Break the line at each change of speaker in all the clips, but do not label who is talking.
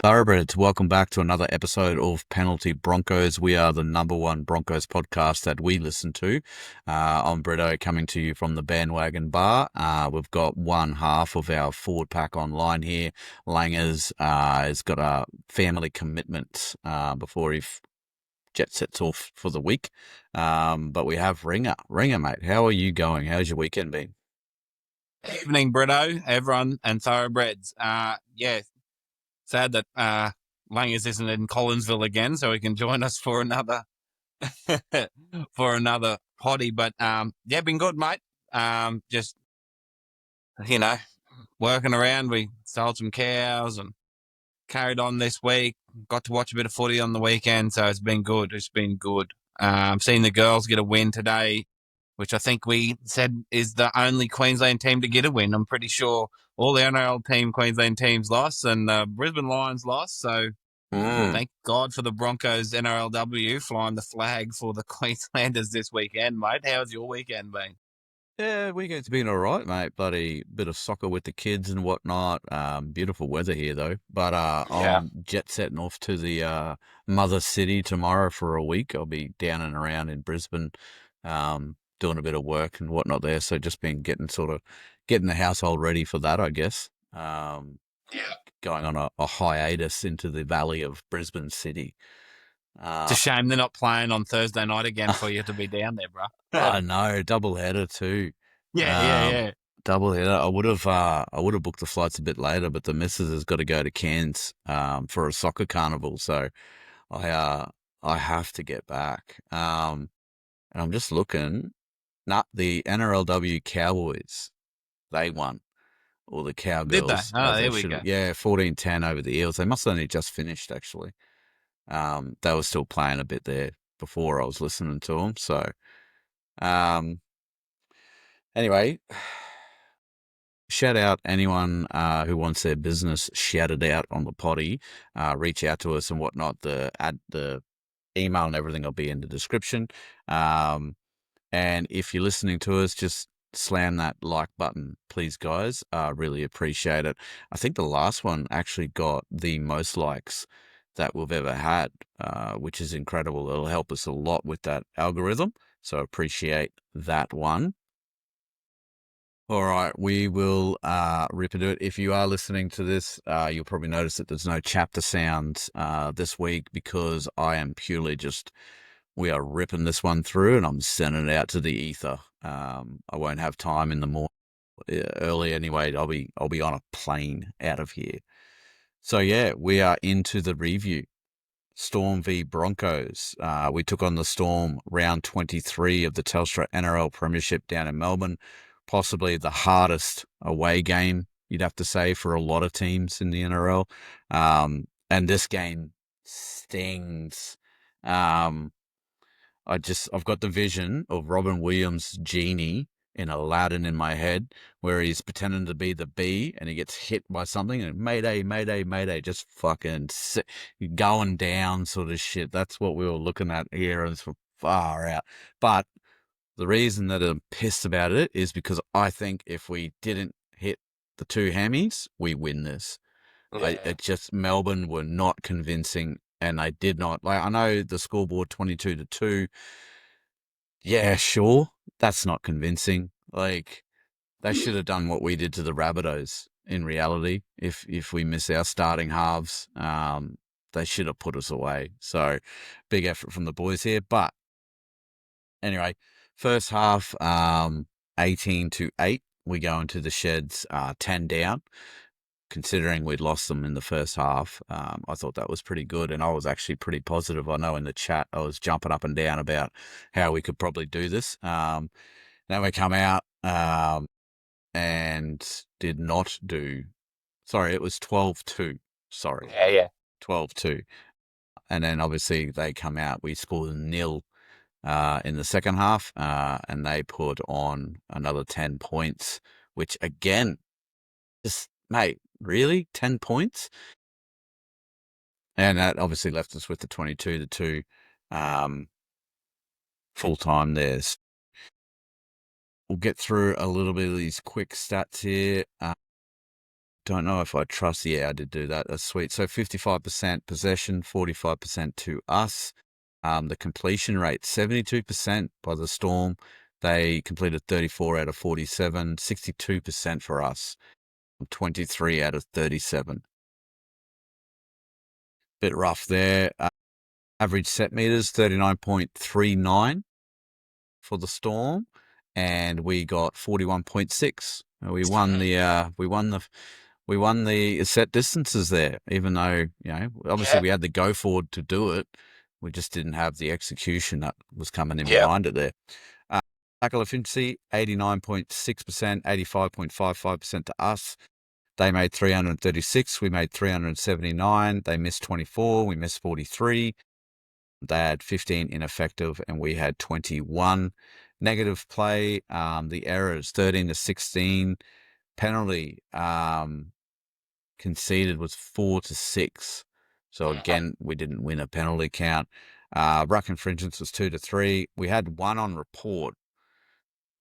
Thoroughbreds, welcome back to another episode of Penalty Broncos. We are the number one Broncos podcast that we listen to. I'm Britto, coming to you from the Bandwagon Bar. We've got one half of our forward pack online here. Langers has got a family commitment before he jet sets off for the week. But we have Ringer. Ringer, mate, how are you going? How's your weekend been?
Evening, Britto, everyone, and Thoroughbreds. Sad that Langers isn't in Collinsville again, so he can join us for another potty. But been good, mate. Just working around. We sold some cows and carried on this week. Got to watch a bit of footy on the weekend, so it's been good. Seeing the girls get a win today, which I think we said is the only Queensland team to get a win. I'm pretty sure all the NRL Queensland teams lost, and the Brisbane Lions lost. So thank God for the Broncos NRLW flying the flag for the Queenslanders this weekend, mate. How's your weekend been?
Yeah, weekend's been all right, mate. Bloody bit of soccer with the kids and whatnot. Beautiful weather here though. But
Yeah.
I'm jet setting off to the mother city tomorrow for a week. I'll be down and around in Brisbane, doing a bit of work and whatnot there. So just been getting the household ready for that, I guess.
Yeah.
Going on a hiatus into the valley of Brisbane City.
It's a shame they're not playing on Thursday night again for you to be down there, bro.
I know, double header too.
Yeah.
Double header. I would have booked the flights a bit later, but the missus has got to go to Cairns for a soccer carnival, so I have to get back. And I'm just looking. The NRLW Cowboys, they won, or the
Did they?
Cowgirls
Oh,
as they
there we
should
go.
have. Yeah, 14-10 over the Eels. They must have only just finished actually. They were still playing a bit there before I was listening to them. So, um, anyway, shout out anyone who wants their business shouted out on the potty. Reach out to us and whatnot. The email and everything will be in the description. And if you're listening to us, just slam that like button, please, guys. Really appreciate it. I think the last one actually got the most likes that we've ever had, which is incredible. It'll help us a lot with that algorithm. So appreciate that one. All right, we will rip into it. If you are listening to this, you'll probably notice that there's no chapter sounds this week because I am purely we are ripping this one through and I'm sending it out to the ether. I won't have time in the morning early anyway. I'll be on a plane out of here. So yeah, we are into the review. Storm v Broncos. We took on the Storm round 23 of the Telstra NRL Premiership down in Melbourne. Possibly the hardest away game, you'd have to say, for a lot of teams in the NRL. And this game stings. I've got the vision of Robin Williams' genie in Aladdin in my head, where he's pretending to be the bee and he gets hit by something and Mayday, Mayday, Mayday, just fucking going down sort of shit. That's what we were looking at here, and it's far out. But the reason that I'm pissed about it is because I think if we didn't hit the two hammies, we win this. Melbourne were not convincing, and they did not. Like, I know the scoreboard 22-2. Yeah, sure, that's not convincing. Like, they should have done what we did to the Rabbitohs. In reality, if we miss our starting halves, they should have put us away. So, big effort from the boys here. But anyway, first half, 18-8. We go into the sheds, 10 down. Considering we'd lost them in the first half, I thought that was pretty good, and I was actually pretty positive. I know in the chat I was jumping up and down about how we could probably do this. Then we come out and did not do. Sorry, it was 12-2. Sorry,
Yeah.
12-2. And then obviously they come out. We scored nil in the second half, and they put on another 10 points, which again, just mate, really 10 points. And that obviously left us with the 22-2 full time there. We'll get through a little bit of these quick stats here. don't know if I trust. Yeah, I did do that. That's sweet. So 55% possession, 45% to us. The completion rate, 72% by the Storm. They completed 34 out of 47, 62% for us, 23 out of 37. Bit rough there. Average set meters, 39.39 for the Storm, and we got 41.6. We won the set distances there, even though, obviously
Yeah.
we had the go forward to do it. We just didn't have the execution that was coming in
Yeah.
behind it there. Tackle efficiency, 89.6%, 85.55% to us. They made 336, we made 379. They missed 24, we missed 43. They had 15 ineffective, and we had 21 negative play. The errors, 13 to 16. Penalty conceded was 4 to 6. So again, we didn't win a penalty count. Ruck infringements was 2 to 3. We had one on report,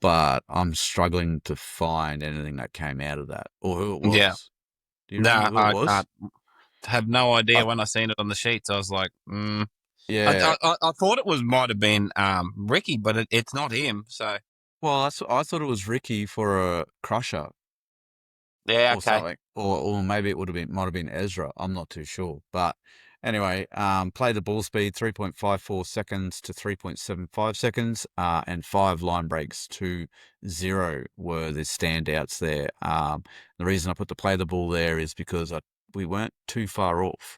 but I'm struggling to find anything that came out of that or who it
Yeah.
was. Do you remember
No,
who it
I
was?
have no idea.
Uh,
When I seen it on the sheets, I was like,
yeah.
I thought it might have been Ricky, but it's not him. So
Well, I thought it was Ricky for a crusher
yeah,
or
okay.
something, or maybe it might have been Ezra. I'm not too sure, but anyway, play the ball speed 3.54 seconds to 3.75 seconds, and 5 line breaks to 0 were the standouts there. The reason I put the play the ball there is because we weren't too far off.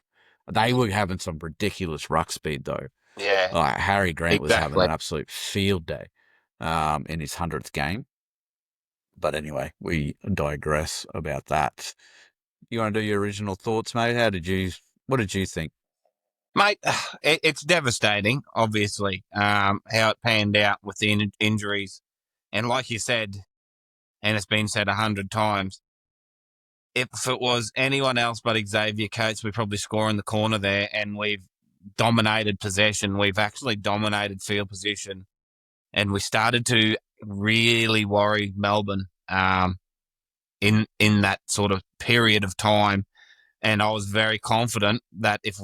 They were having some ridiculous ruck speed though.
Yeah,
Like Harry Grant was having
exactly.
an absolute field day, in his 100th game. But anyway, we digress about that. You want to do your original thoughts, mate? What did you think?
Mate, it's devastating, obviously, how it panned out with the injuries. And like you said, and it's been said 100 times, if it was anyone else but Xavier Coates, we probably score in the corner there, and we've dominated possession. We've actually dominated field position, and we started to really worry Melbourne in that sort of period of time. And I was very confident that if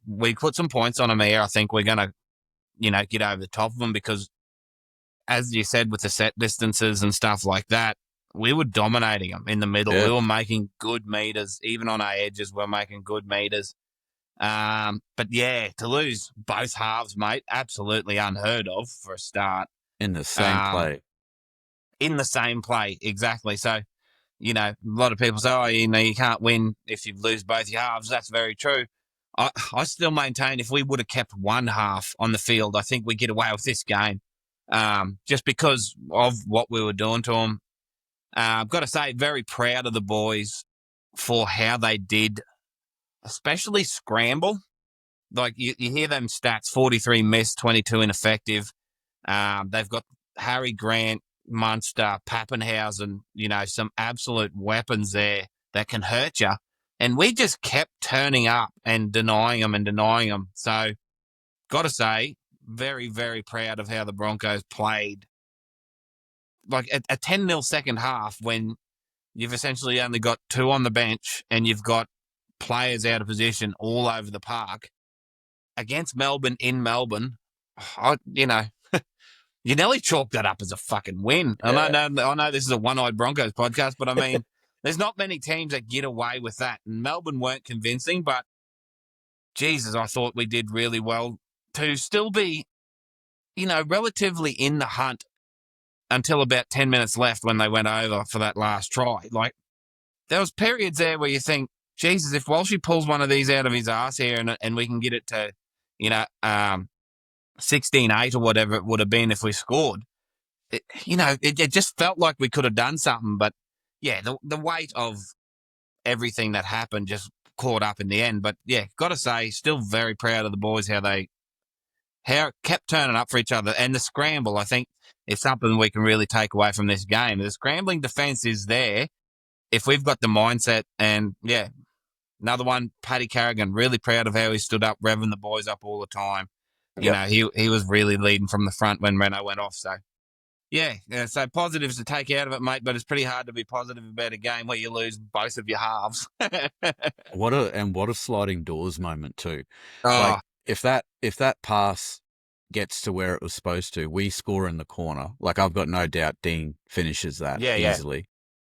we put some points on them here, I think we're going to get over the top of them because, as you said, with the set distances and stuff like that, we were dominating them in the middle.
Yeah,
We were making good meters, even on our edges. We're making good meters. But yeah, to lose both halves, mate, absolutely unheard of for a start.
in the same
Um,
play.
in the same play, exactly. So, a lot of people say, oh, you can't win if you lose both your halves. That's very true. I still maintain if we would have kept one half on the field, I think we'd get away with this game, just because of what we were doing to them. I've got to say, very proud of the boys for how they did, especially scramble. Like you hear them stats: 43 missed, 22 ineffective. They've got Harry Grant, Munster, Pappenhausen, some absolute weapons there that can hurt you. And we just kept turning up and denying them and denying them. So, got to say, very, very proud of how the Broncos played. Like a 10-0 second half when you've essentially only got 2 on the bench and you've got players out of position all over the park against Melbourne in Melbourne. You nearly chalk that up as a fucking win.
Yeah,
I know this is a one-eyed Broncos podcast, but I mean, there's not many teams that get away with that. And Melbourne weren't convincing, but Jesus, I thought we did really well to still be, relatively in the hunt until about 10 minutes left when they went over for that last try. Like, there was periods there where you think, Jesus, if Walshy pulls one of these out of his ass here and we can get it to, 16-8 or whatever it would have been if we scored, it just felt like we could have done something. But yeah, the weight of everything that happened just caught up in the end. But yeah, got to say, still very proud of the boys how kept turning up for each other. And the scramble, I think, is something we can really take away from this game. The scrambling defense is there if we've got the mindset. And yeah, another one, Paddy Carrigan, really proud of how he stood up, revving the boys up all the time.
yep.
He was really leading from the front when Reno went off. So Yeah, so positives to take out of it, mate, but it's pretty hard to be positive about a game where you lose both of your halves.
What a sliding doors moment too.
Oh,
Like if that pass gets to where it was supposed to, we score in the corner. Like I've got no doubt Dean finishes that
yeah.
easily.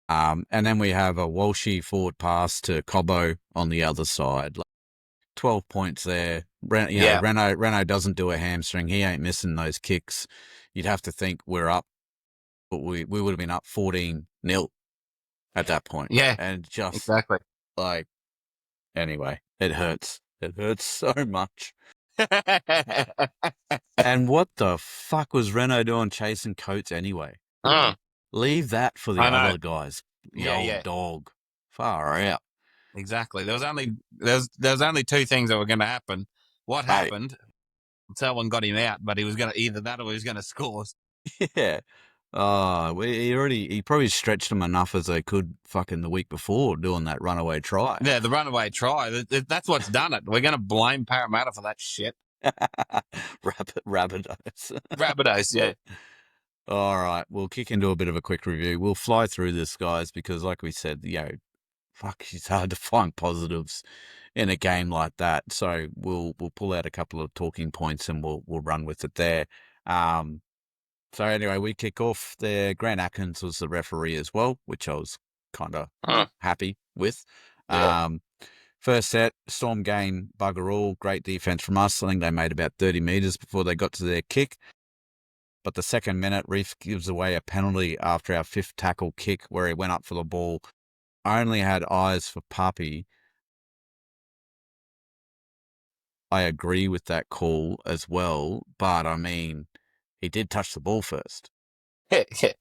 And then we have a Walshy forward pass to Cobbo on the other side. Like 12 points there.
Yeah.
Renault doesn't do a hamstring. He ain't missing those kicks. You'd have to think we're up, but we would have been up 14-0 at that point.
Yeah,
And just
exactly.
like, anyway, it hurts. It hurts so much. And what the fuck was Renault doing chasing Coates anyway?
Mm,
Leave that for the
I know.
other guys. The
Yeah,
old
yeah,
dog. Far out.
exactly. There was only two things that were going to happen. What
Mate,
happened? Someone got him out, but he was going to either that or he was going to score.
yeah. He probably stretched them enough as they could fucking the week before doing that runaway try.
Yeah, the runaway try. That's what's done it. We're going to blame Parramatta for that shit.
Rabbitohs.
Rabbitohs, yeah.
All right, we'll kick into a bit of a quick review. We'll fly through this, guys, because like we said, fuck, it's hard to find positives in a game like that. So we'll pull out a couple of talking points and we'll run with it there. So anyway, we kick off there. Grant Atkins was the referee as well, which I was kind of happy with.
Yeah.
First set, Storm gain, bugger all. Great defense from us. I think they made about 30 metres before they got to their kick. But the second minute, Reef gives away a penalty after our fifth tackle kick where he went up for the ball. Only had eyes for Puppy. I agree with that call as well, but I mean, he did touch the ball first.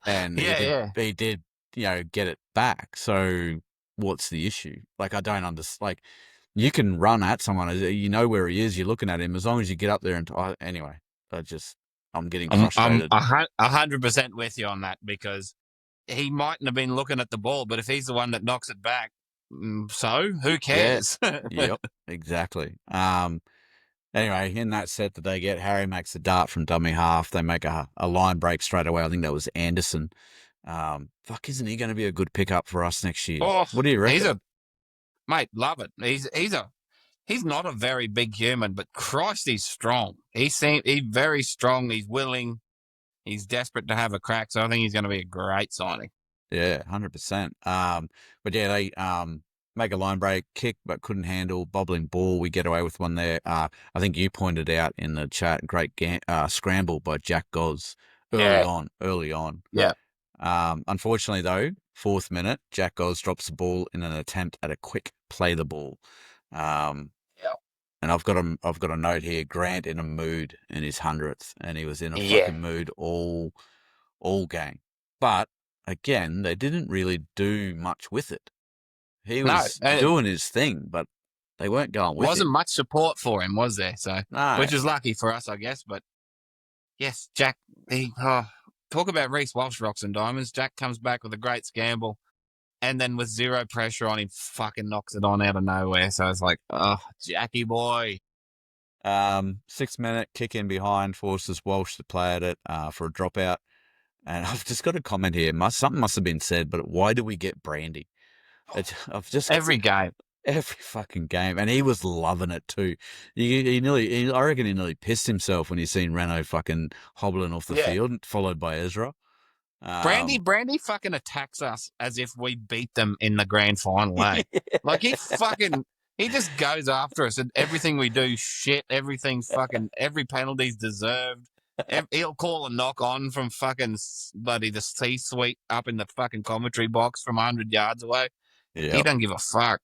And he did, get it back. So what's the issue? Like, I don't understand. Like, you can run at someone, you know where he is, you're looking at him, as long as you get up there and, anyway, I'm getting frustrated.
I'm 100% with you on that because he mightn't have been looking at the ball, but if he's the one that knocks it back, so who cares?
Yep, exactly. Anyway, in that set that they get, Harry makes a dart from dummy half. They make a line break straight away. I think that was Anderson. Isn't he going to be a good pickup for us next year?
Oh,
What do you reckon?
Mate, love it. He's not a very big human, but Christ, he's strong. He's very strong. He's willing. He's desperate to have a crack. So I think he's going to be a great signing.
Yeah, 100%. But yeah, they make a line break, kick, but couldn't handle, bobbling ball. We get away with one there. I think you pointed out in the chat, great scramble by Jack Goz early on.
Yeah.
Unfortunately, though, fourth minute, Jack Goz drops the ball in an attempt at a quick play the ball. And I've got a note here. Grant in a mood in his 100th, and he was in a fucking mood all game. But again, they didn't really do much with it. He was doing his thing, but they weren't going with it.
Wasn't much support for him, was there? So, which is lucky for us, I guess. But yes, Jack. Talk about Reece Walsh rocks and diamonds. Jack comes back with a great scramble, and then with zero pressure on him, fucking knocks it on out of nowhere. So it's like, Jackie boy.
6 minute kick in behind forces Walsh to play at it for a dropout. And I've just got a comment here. Something must have been said, but why do we get Brandy?
Every game.
Every fucking game. And he was loving it too. I reckon he nearly pissed himself when he seen Renault fucking hobbling off the field, followed by Ezra.
Brandy fucking attacks us as if we beat them in the grand final, eh? Like he just goes after us and everything we do, every penalty's deserved. He'll call a knock on from fucking bloody the C-suite up in the fucking commentary box from 100 yards away. Yep. He don't give a fuck.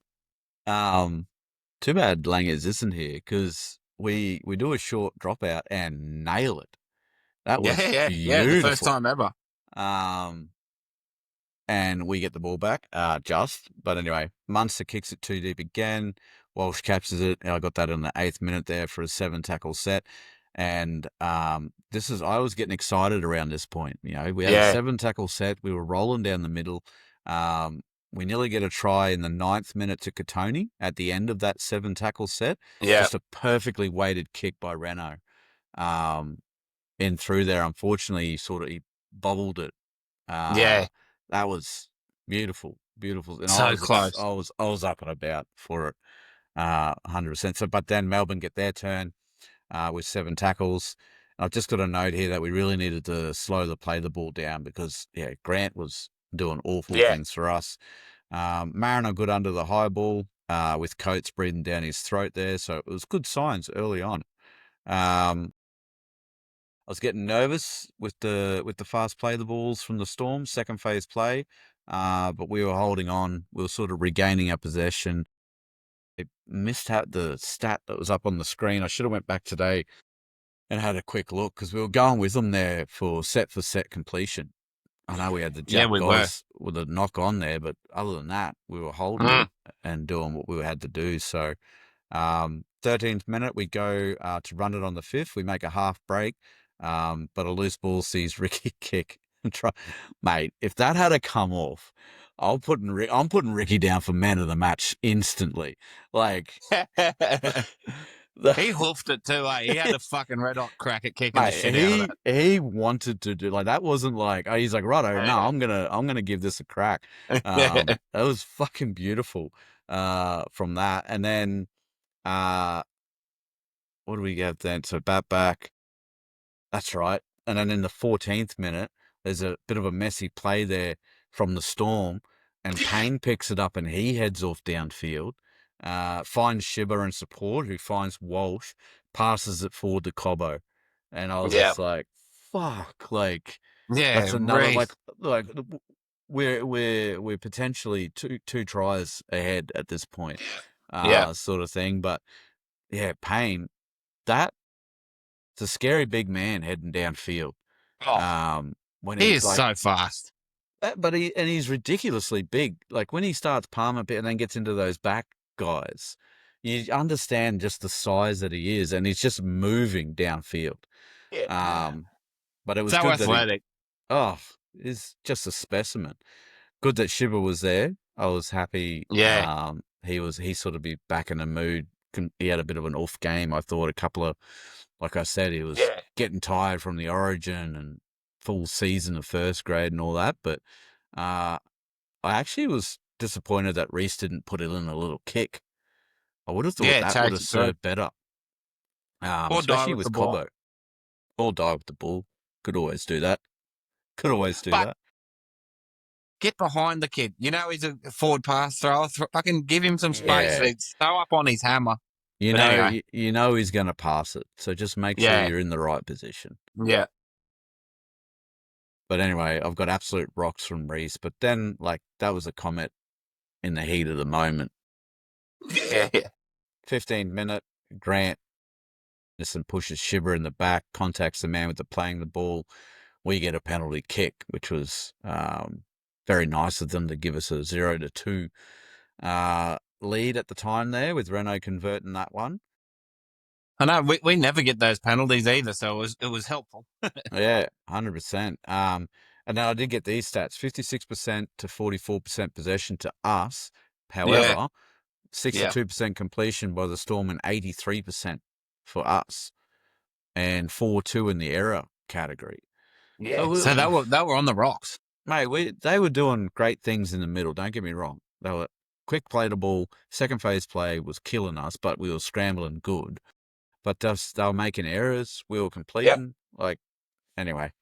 Too bad Langers isn't here because we do a short dropout and nail it. That was beautiful.
Yeah, the first time ever.
And we get the ball back, but anyway, Munster kicks it too deep again. Walsh captures it. I got that in the 8th minute there for a 7-tackle set. And I was getting excited around this point. We had a 7-tackle set. We were rolling down the middle. We nearly get a try in the 9th minute to Katoni at the end of that 7-tackle set.
Yeah.
Just a perfectly weighted kick by Renault. In through there, unfortunately, he bobbled it.
Yeah,
That was beautiful, beautiful, and
so close.
I was up and about for it, 100%. So, but then Melbourne get their turn with 7 tackles. I've just got a note here that we really needed to slow the ball down because Grant was doing awful
Yeah,
things for us. Mariner good under the high ball with Coates breathing down his throat there, so it was good signs early on. I was getting nervous with the fast play the balls from the Storm, second phase play, but we were holding on. We were sort of regaining our possession. It missed out the stat that was up on the screen. I should have went back today and had a quick look because we were going with them there for set completion. I know we had the
yeah,
Jap
we were.
guys with a knock on there, but other than that, we were holding
Mm.
them and doing what we had to do. So 13th minute, we go to run it on the 5th. We make a half break, but a loose ball sees Ricky kick. Mate, if that had come off, I'm putting Ricky down for man of the match instantly. Like,
He hoofed it too, eh? He had a fucking red hot crack at kicking the
mate,
shit out of
he wanted to do like that. Wasn't like he's like righto, no,
that.
I'm gonna give this a crack.
Yeah.
That was fucking beautiful. From that, and then uh, what do we get then? So bat back. That's right. And then in the 14th minute, there's a bit of a messy play there from the Storm, and Payne picks it up and he heads off downfield, finds Shibber and support, who finds Walsh, passes it forward to Cobbo. And I was
Yeah.
just like, fuck, like,
Yeah,
that's another,
Reese.
like, we're potentially two tries ahead at this point,
Yeah.
sort of thing. But yeah, Payne, that it's a scary big man heading downfield.
Oh,
When
he
he
is so fast.
but he's ridiculously big. Like when he starts palm a bit and then gets into those back guys, you understand just the size that he is, and he's just moving downfield.
Yeah.
Um, but it was
So
good that
athletic.
he's just a specimen. Good that Shiver was there. I was happy.
Yeah.
He sort of be back in the mood. He had a bit of an off game. I thought a couple of, like I said, he was
Yeah.
getting tired from the Origin and full season of first grade and all that. But I actually was disappointed that Reese didn't put it in a little kick. I would have thought
Yeah,
that would
chase
have
it through.
served better,
Or die
especially
with the
with
ball.
Cobbo. Or die with the ball. Could always do that. Could always do
But
that.
get behind the kid. You know he's a forward pass thrower. Fucking give him some space.
Yeah.
He's so up on his hammer. But anyway.
You know he's going to pass it. So just make sure
Yeah.
you're in the right position.
Yeah.
But anyway, I've got absolute rocks from Reese. But then, like, that was a comment in the heat of the moment.
Yeah.
15th minute, Grant and pushes Shiver in the back, contacts the man with the playing the ball. We get a penalty kick, which was very nice of them to give us a 0-2 lead at the time there, with Renault converting that one.
I know we never get those penalties either, so it was helpful.
Yeah, 100%. And then I did get these stats: 56% to 44% possession to us.
Yeah.
However,
Yeah.
62% completion by the Storm and 83% for us, and 4-2 in the error category.
Yeah. So
So,
they were on the rocks.
mate, they were doing great things in the middle. Don't get me wrong. They were quick play the ball. Second phase play was killing us, but we were scrambling good. But they were making errors. We were
Yep.
completing. Like, anyway,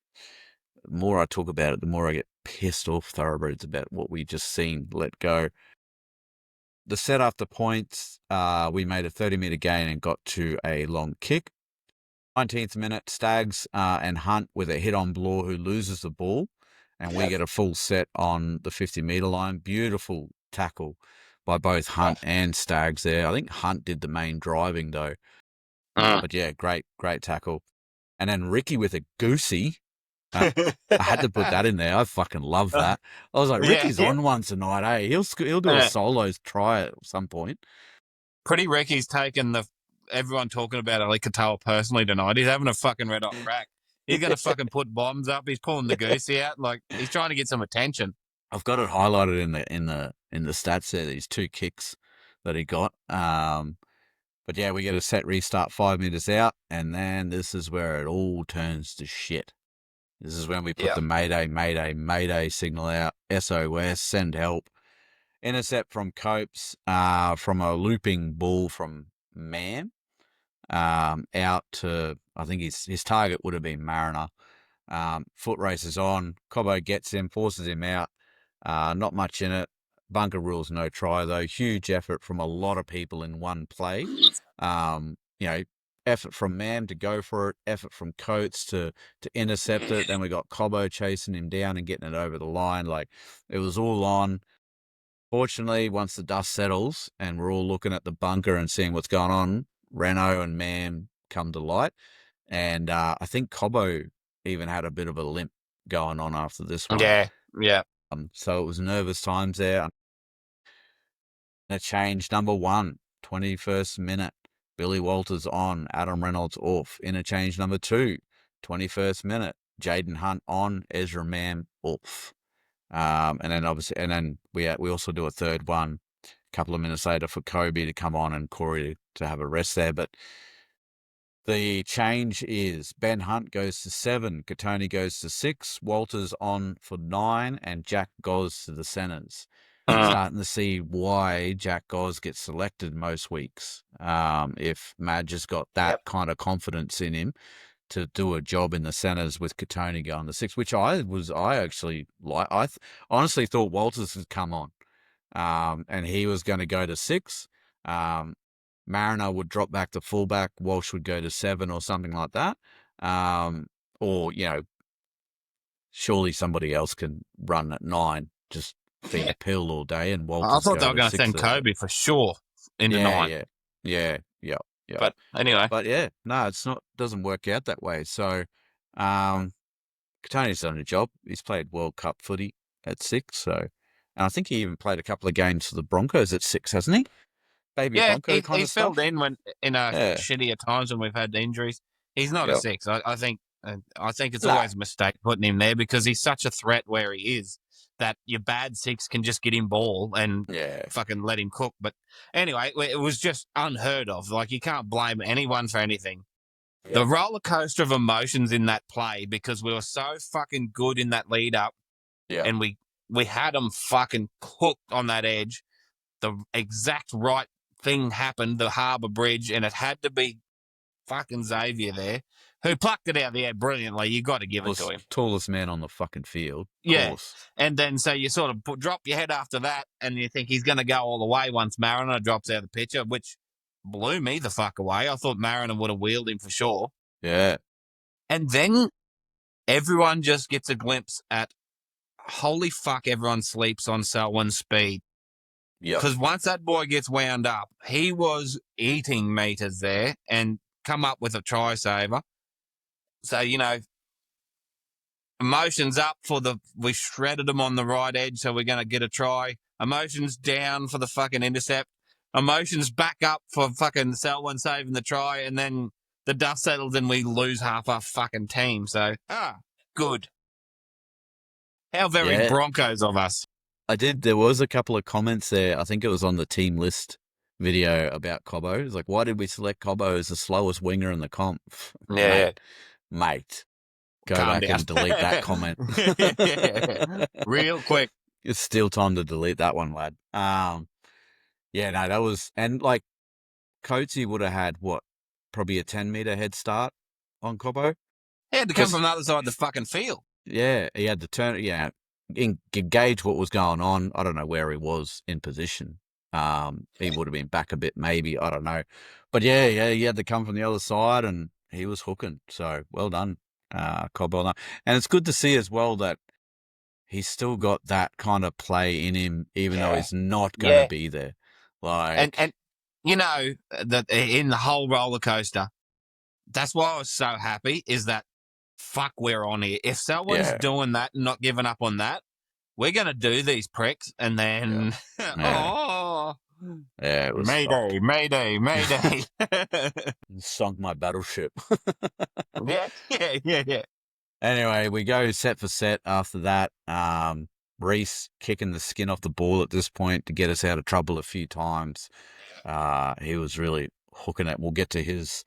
the more I talk about it, the more I get pissed off Thoroughbreds about what we just seen let go. The set after points, we made a 30-meter gain and got to a long kick. 19th minute, Stags and Hunt with a hit on Bloor, who loses the ball, and we get a full set on the 50-meter line. Beautiful tackle by both Hunt and Stags there. I think Hunt did the main driving though. But yeah, great tackle. And then Ricky with a goosey. I had to put that in there. I fucking love that. I was like,
Yeah.
Ricky's on one tonight, eh? He'll do a solos try at some point.
Pretty Ricky's taken everyone talking about Ali Katoa personally tonight. He's having a fucking red hot crack. He's going to fucking put bombs up. He's pulling the goosey out. Like he's trying to get some attention.
I've got it highlighted in the stats there. These 2 kicks that he got. But yeah, we get a set restart 5 meters out, and then this is where it all turns to shit. This is when we put
Yeah.
the Mayday, Mayday, Mayday signal out. SOS, send help. Intercept from Copes, from a looping ball from Mam, out to, I think his target would have been Mariner. Foot races on. Cobbo gets him, forces him out. Not much in it. Bunker rules no try, though. Huge effort from a lot of people in one play. Effort from Mam to go for it, effort from Coates to intercept it. Then we got Cobbo chasing him down and getting it over the line. Like, it was all on. Fortunately, once the dust settles and we're all looking at the bunker and seeing what's going on, Renault and Mam come to light. And I think Cobbo even had a bit of a limp going on after this one.
Yeah.
So it was nervous times there. A change, number 1, 21st minute. Billy Walters on, Adam Reynolds off. Interchange number 2, 21st minute. Jaden Hunt on, Ezra Mam off. And then we also do a third one a couple of minutes later for Kobe to come on and Corey to have a rest there. But the change is Ben Hunt goes to 7, Katoni goes to 6, Walters on for 9, and Jack Goz to the centres. Starting to see why Jack Goz gets selected most weeks. If Madge has got that kind of confidence in him to do a job in the centres with Katoni going to 6, which I actually like. I honestly thought Walters would come on, and he was going to go to 6. Mariner would drop back to fullback. Walsh would go to 7 or something like that. Or, surely somebody else can run at 9, just feed a pill all day, and Walters
I thought they were going to
6
send
there.
Kobe for sure into 9.
Yeah.
But anyway.
But yeah, no, doesn't work out that way. So, Katoni's done a job. He's played World Cup footy at 6. So, and I think he even played a couple of games for the Broncos at 6, hasn't he? Baby Bronco kind of
he's
stuff.
filled in when in shittier times when we've had injuries. He's not a 6. I think it's always a mistake putting him there because he's such a threat where he is that your bad 6 can just get him ball and fucking let him cook. But anyway, it was just unheard of. Like, you can't blame anyone for anything. Yep. The roller coaster of emotions in that play, because we were so fucking good in that lead up, and we had them fucking cooked on that edge. The exact right thing happened, the Harbour Bridge, and it had to be fucking Xavier there, who plucked it out the air brilliantly. You got to give it to him.
Tallest man on the fucking field.
Course. And then so you sort of drop your head after that, and you think he's going to go all the way once Mariner drops out of the picture, which blew me the fuck away. I thought Mariner would have wheeled him for sure.
Yeah.
And then everyone just gets a glimpse at, holy fuck, everyone sleeps on Selwyn's speed. Because once that boy gets wound up, he was eating meters there and come up with a try saver. So, emotions up we shredded them on the right edge, so we're going to get a try. Emotions down for the fucking intercept. Emotions back up for fucking Selwyn saving the try, and then the dust settles and we lose half our fucking team. So, good. How very Broncos of us.
There was a couple of comments there. I think it was on the team list video about Cobbo. It's like, why did we select Cobbo as the slowest winger in the comp? Mate. Go
Calm
back
down.
and delete that comment.
Real quick.
It's still time to delete that one, lad. That was, and like, Coatsy would have had, probably a 10-meter head start on Cobbo.
He had to come from the other side of the fucking field.
Yeah, he had to turn, engage what was going on. I don't know where he was in position. He would have been back a bit, maybe. I don't know. But yeah, he had to come from the other side, and he was hooking. So, well done, Cobb. Well done. And it's good to see as well that he's still got that kind of play in him, even though he's not going to be there. Like,
and that in the whole roller coaster, that's why I was so happy, is that fuck, we're on here. If someone's doing that and not giving up on that, we're going to do these pricks, and then
it was
Mayday.
Sunk my battleship.
Yeah.
Anyway, we go set for set after that. Reese kicking the skin off the ball at this point to get us out of trouble a few times. He was really hooking it. We'll get to his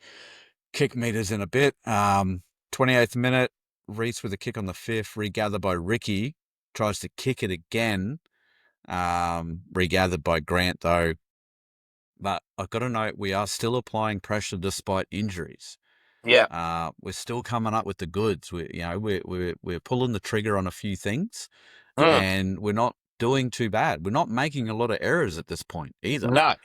kick meters in a bit. 28th minute, Reese with a kick on the 5th, regathered by Ricky, tries to kick it again. Regathered by Grant, though. But I've got to note, we are still applying pressure despite injuries.
Yeah.
We're still coming up with the goods. We're pulling the trigger on a few things,
Mm.
and we're not doing too bad. We're not making a lot of errors at this point either.
No.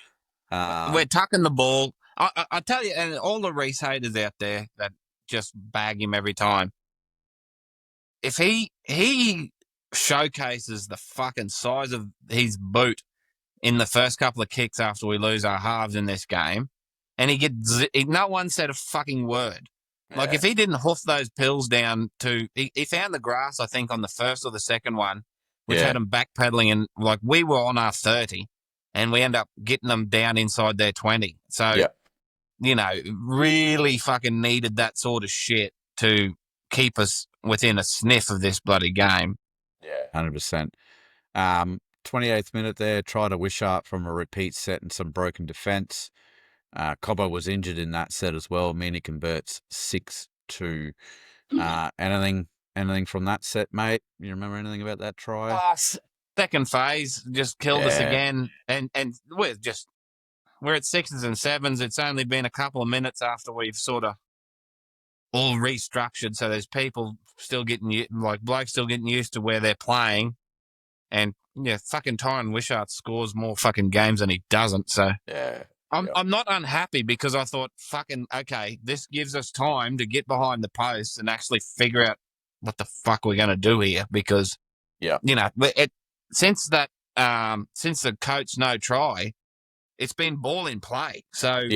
We're
Um,
tucking the ball. I tell you, and all the Reese haters out there that just bag him every time. If he showcases the fucking size of his boot in the first couple of kicks after we lose our halves in this game, and no one said a fucking word. Like, if he didn't hoof those pills down he found the grass, I think, on the first or the second one, which had him backpedaling, and like we were on our 30, and we end up getting them down inside their 20. So, really fucking needed that sort of shit to keep us within a sniff of this bloody game.
100%. 28th minute there, tried a wish up from a repeat set and some broken defence. Cobbo was injured in that set as well. Meany converts 6-2. Anything from that set, mate? You remember anything about that try?
Second phase just killed us again, and we're at 6s and 7s. It's only been a couple of minutes after we've sort of all restructured, so there's people still getting blokes still getting used to where they're playing, and fucking Tyron Wishart scores more fucking games than he doesn't. So I'm not unhappy, because I thought, fucking, okay, this gives us time to get behind the posts and actually figure out what the fuck we're going to do here, because since the coach no try, it's been ball in play. So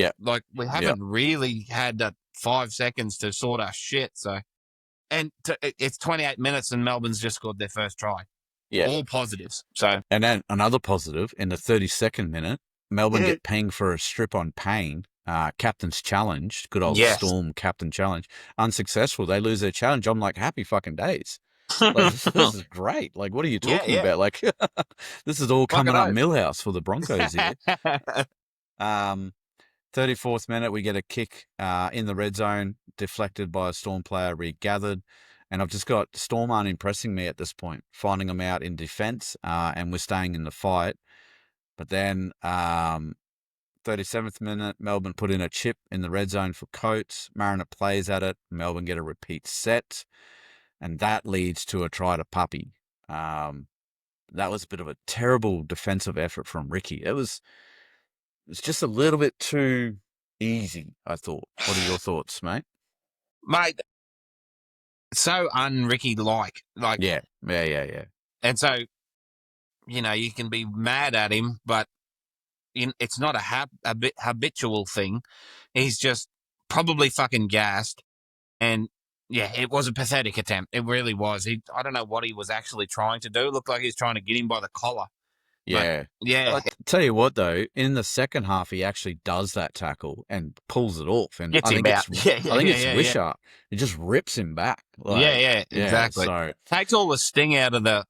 we haven't really had 5 seconds to sort our shit. So, and it's 28 minutes and Melbourne's just scored their first try. All positives. So,
and then another positive in the 32nd minute, Melbourne get pinged for a strip on Payne. Captain's challenge, good old Storm captain challenge, unsuccessful. They lose their challenge. I'm like, happy fucking days. Like, this is great. Like, what are you talking about? Like, this is all coming up Millhouse for the Broncos here. 34th minute, we get a kick in the red zone, deflected by a Storm player, regathered. And I've just got Storm aren't impressing me at this point, finding them out in defence, and we're staying in the fight. But then 37th minute, Melbourne put in a chip in the red zone for Coates. Mariner plays at it. Melbourne get a repeat set. And that leads to a try to Puppy. That was a bit of a terrible defensive effort from Ricky. It's just a little bit too easy, I thought. What are your thoughts, mate?
Mate, so un-Ricky-like.
Yeah.
And so, you can be mad at him, but it's not a habitual thing. He's just probably fucking gassed. And, it was a pathetic attempt. It really was. I don't know what he was actually trying to do. It looked like he was trying to get him by the collar.
Yeah.
But,
I'll tell you what, though, in the second half, he actually does that tackle and pulls it off. And
gets
I think
him out.
I think it's Wishart. It just rips him back. Like,
exactly.
So
takes all the sting out of the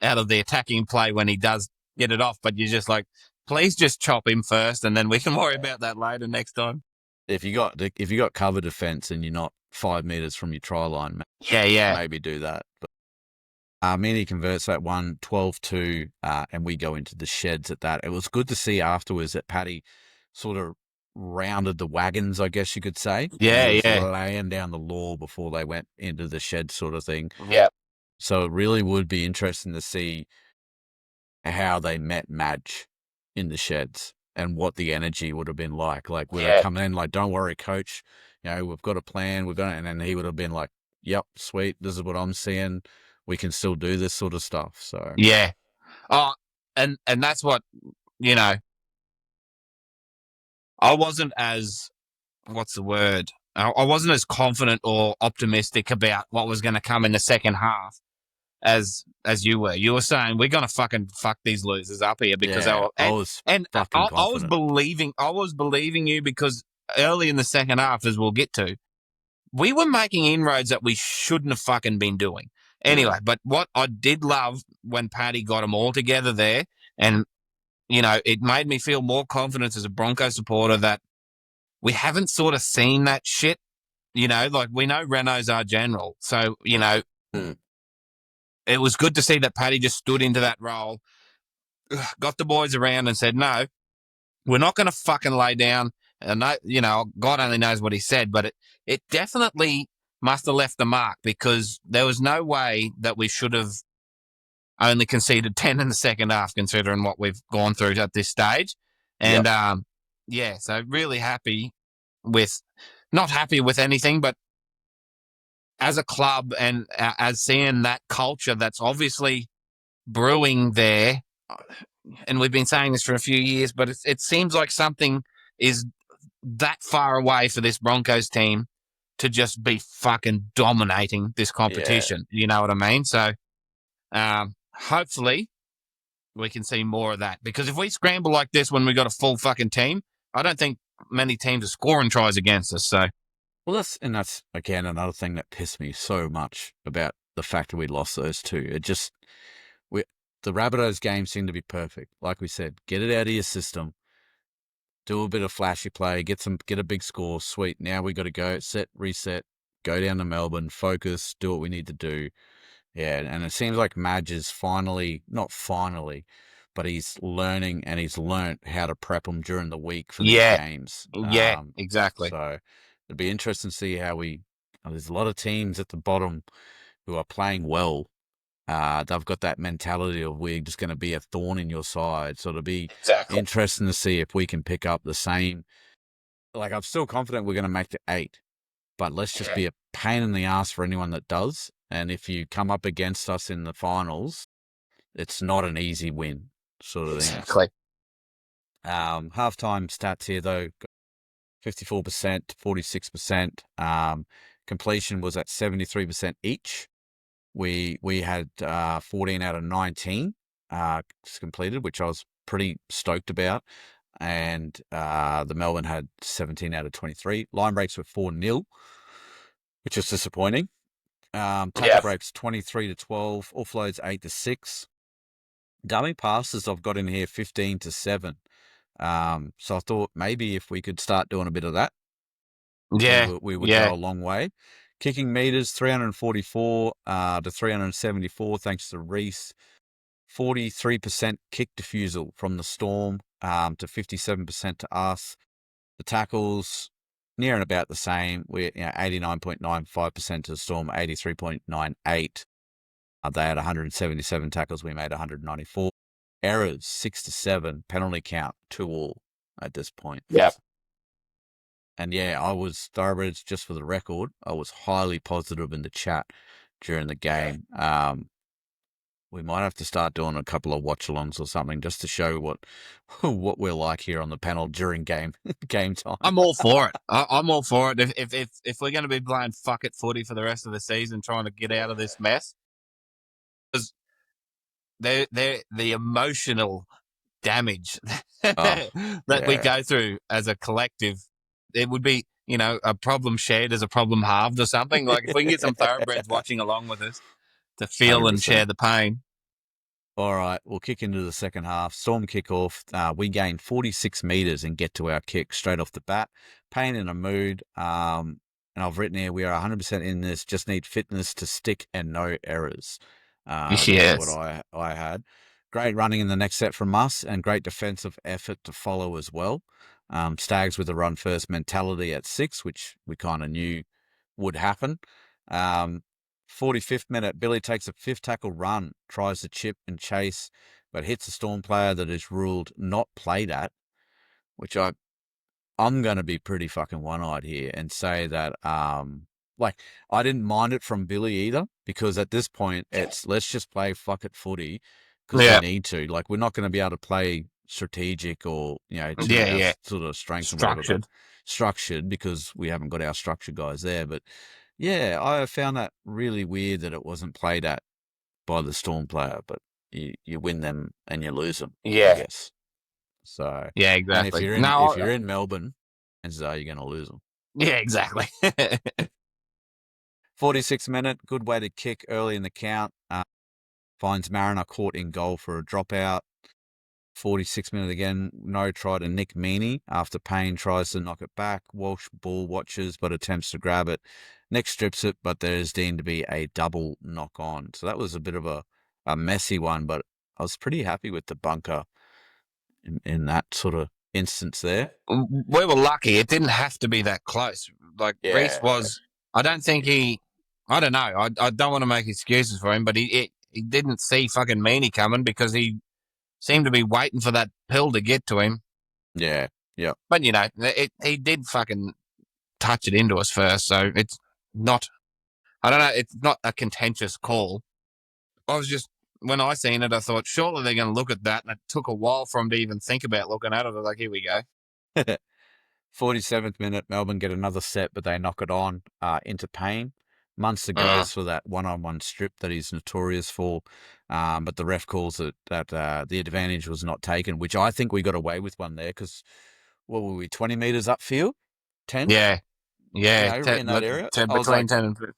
attacking play when he does get it off, but you're just like, please just chop him first, and then we can worry about that later next time.
If you got cover defense and you're not 5 meters from your try line, maybe do that. But Meany converts that one 12-2, and we go into the sheds at that. It was good to see afterwards that Paddy sort of rounded the wagons, I guess you could say. Laying down the law before they went into the shed, sort of thing.
Yeah.
So it really would be interesting to see how they met Madge in the sheds and what the energy would have been like. Like, would they come in like, don't worry, coach, we've got a plan, and then he would have been like, yep, sweet, this is what I'm seeing. We can still do this sort of stuff. So
and that's what I wasn't as I wasn't as confident or optimistic about what was going to come in the second half as you were. You were saying we're going to fucking fuck these losers up here because I was believing you, because early in the second half, as we'll get to, we were making inroads that we shouldn't have fucking been doing. Anyway, but what I did love when Paddy got them all together there, and, it made me feel more confidence as a Broncos supporter that we haven't sort of seen that shit You know, like we know Renault's our general. So, you know,
Mm.
it was good to see that Paddy just stood into that role, got the boys around and said, no, we're not going to fucking lay down. And, you know, God only knows what he said, but it definitely must have left the mark because there was no way that we should have only conceded 10 in the second half, considering what we've gone through at this stage. And,
Yep.
yeah, so really happy with, not happy with anything, but as a club and as seeing that culture that's obviously brewing there, and we've been saying this for a few years, but it seems like something is that far away for this Broncos team to just be fucking dominating this
Yeah.
competition. You know what I mean? So hopefully we can see more of that because if we scramble like this when we got a full fucking team, I don't think many teams are scoring tries against us. So
Well, that's again another thing that pissed me so much about the fact that we lost those two. It just we the Rabbitohs game seemed to be perfect. Like we said, get it out of your system, do a bit of flashy play, get a big score. Sweet. Now we got to go set, reset, go down to Melbourne, focus, do what we need to do. Yeah, and it seems like Madge is not finally, but he's learning and he's learnt how to prep them during the week for these
yeah,
games.
yeah, exactly.
So it'd be interesting to see how there's a lot of teams at the bottom who are playing well. They've got that mentality of we're just going to be a thorn in your side. So it'll be
Exactly.
interesting to see if we can pick up the same. Like, I'm still confident we're going to make the 8, but let's just be a pain in the ass for anyone that does. And if you come up against us in the finals, it's not an easy win, sort of thing.
Exactly.
Halftime stats here though: 54%, 46%. Completion was at 73% each. We had 14 out of 19 completed, which I was pretty stoked about. And the Melbourne had 17 out of 23. Line breaks were 4-0, which is disappointing. Tackle breaks 23-12. Offloads 8-6. Dummy passes I've got in here 15-7. So I thought maybe if we could start doing a bit of that,
Yeah,
we would
yeah,
go a long way. Kicking meters 344 to 374, thanks to Reese. 43% kick defusal from the Storm to 57% to us. The tackles near and about the same. We're 89.95% to the Storm, 83.98. They had 177 tackles. We made 194. Errors 6-7. Penalty count 2-all at this point.
yeah.
And yeah, I was Thoroughbreds, just for the record, I was highly positive in the chat during the game. We might have to start doing a couple of watch-alongs or something just to show what we're like here on the panel during game time.
I'm all for it. I'm all for it. If we're going to be playing fuck it footy for the rest of the season, trying to get out of this mess, because they're the emotional damage
Oh,
that we
yeah,
go through as a collective. It would be, you know, a problem shared as a problem halved or something. Like if we can get some thoroughbreds watching along with us to feel and share
100%.
the pain.
All right, we'll kick into the second half. Storm kickoff. We gain 46 meters and get to our kick straight off the bat. Pain in a mood. And I've written here, we are 100% in this. Just need fitness to stick and no errors. That's what
Yes.
I had. Great running in the next set from us and great defensive effort to follow as well. Stags with a run first mentality at 6, which we kind of knew would happen. 45th minute, Billy takes a 5th tackle run, tries to chip and chase, but hits a Storm player that is ruled not played at, which I'm going to be pretty fucking one-eyed here and say that, like, I didn't mind it from Billy either, because at this point, it's let's just play fuck it footy because we
Yeah.
need to. Like, we're not going to be able to play strategic or, to
Yeah.
our
Yeah.
sort of strengths and whatever, but
Structured.
structured because we haven't got our structured guys there. But yeah, I found that really weird that it wasn't played at by the Storm player, but you win them and you lose them, I
Yeah.
guess. So,
Yeah.
and if
Exactly.
you're in Melbourne, chances are you're going to lose them.
Yeah. Exactly.
46th minute, good way to kick early in the count. Finds Mariner caught in goal for a dropout. 46 minute again, no try to Nick Meaney after Payne tries to knock it back. Walsh ball watches but attempts to grab it. Nick strips it, but there is deemed to be a double knock on. So that was a bit of a messy one, but I was pretty happy with the bunker in that sort of instance there.
We were lucky. It didn't have to be that close. Like, Reese
Yeah.
was, I don't think I don't know. I don't want to make excuses for him, but he didn't see fucking Meaney coming because he seemed to be waiting for that pill to get to him.
Yeah. Yeah.
But, he did fucking touch it into us first, so it's not, I don't know, it's not a contentious call. When I seen it, I thought, surely they're going to look at that, and it took a while for him to even think about looking at it. I was like, here we go.
47th minute, Melbourne get another set, but they knock it on into Payne. Munster goes for that one-on-one strip that he's notorious for, but the ref calls it that the advantage was not taken, which I think we got away with one there because, what were we, 20 metres upfield? 10?
Yeah. Yeah.
In that area?
Between 10 and 15.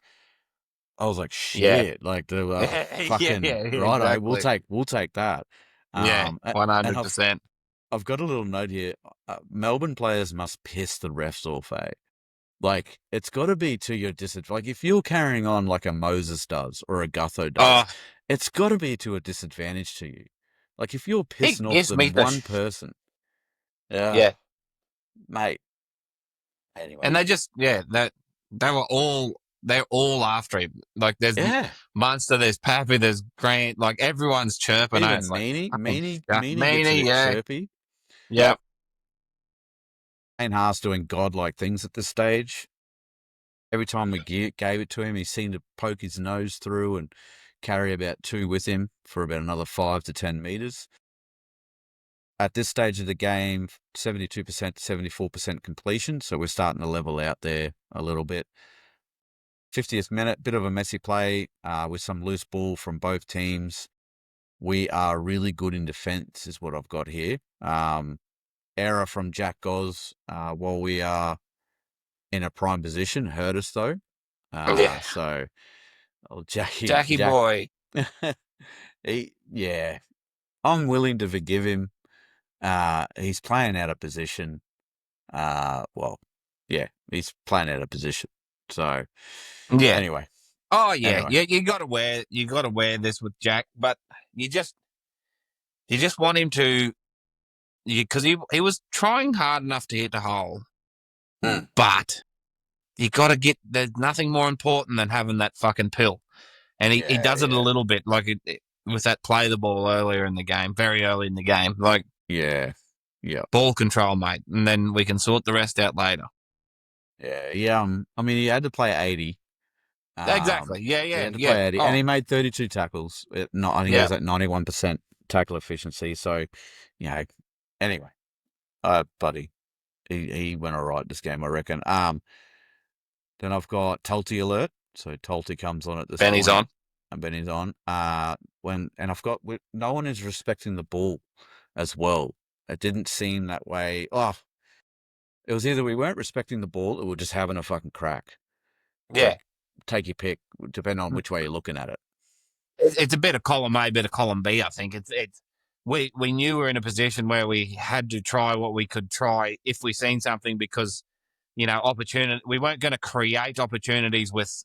I was like,
Yeah.
shit, like the fucking
yeah,
righto,
exactly.
we'll take that.
Yeah,
And
100%.
I've got a little note here. Melbourne players must piss the refs off, eh? Like, it's got to be to your disadvantage. Like, if you're carrying on like a Moses does or a Gutho does, it's got to be to a disadvantage to you. Like, if you're pissing off the one person. Yeah. Mate. Anyway.
And they're all after him. Like, there's Munster, there's Pappy, there's Grant, like, everyone's chirping.
Even Meaney gets a bit chirpy.
Yep.
Payne Haas doing godlike things at this stage. Every time we gave it to him, he seemed to poke his nose through and carry about 2 with him for about another 5 to 10 metres. At this stage of the game, 72% to 74% completion, so we're starting to level out there a little bit. 50th minute, bit of a messy play with some loose ball from both teams. We are really good in defence, is what I've got here. Error from Jack Goz while we are in a prime position. Hurt us, though. So,
Jackie boy.
I'm willing to forgive him. He's playing out of position. He's playing out of position. So, anyway.
Oh, yeah. Anyway. You got to wear this with Jack, but you just want him to, because he was trying hard enough to hit the hole, but you got to there's nothing more important than having that fucking pill. And he does it a little bit, like with that play the ball earlier in the game, very early in the game. Like, ball control, mate, and then we can sort the rest out later.
Yeah. I mean, he had to play 80.
Exactly. Yeah.
He had to play 80, and he made 32 tackles. I think he was at 91% tackle efficiency. So, anyway, buddy, he went all right this game, I reckon. Then I've got Tulty alert. So Tulty comes on at this
Benny's
point.
on.
And Benny's on. And I've got, no one is respecting the ball as well. It didn't seem that way. It was either we weren't respecting the ball or we're just having a fucking crack.
Yeah.
Like, take your pick, depending on which way you're looking at it.
It's a bit of column A, bit of column B, I think. We knew we were in a position where we had to try what we could try if we seen something because, opportunity. We weren't going to create opportunities with,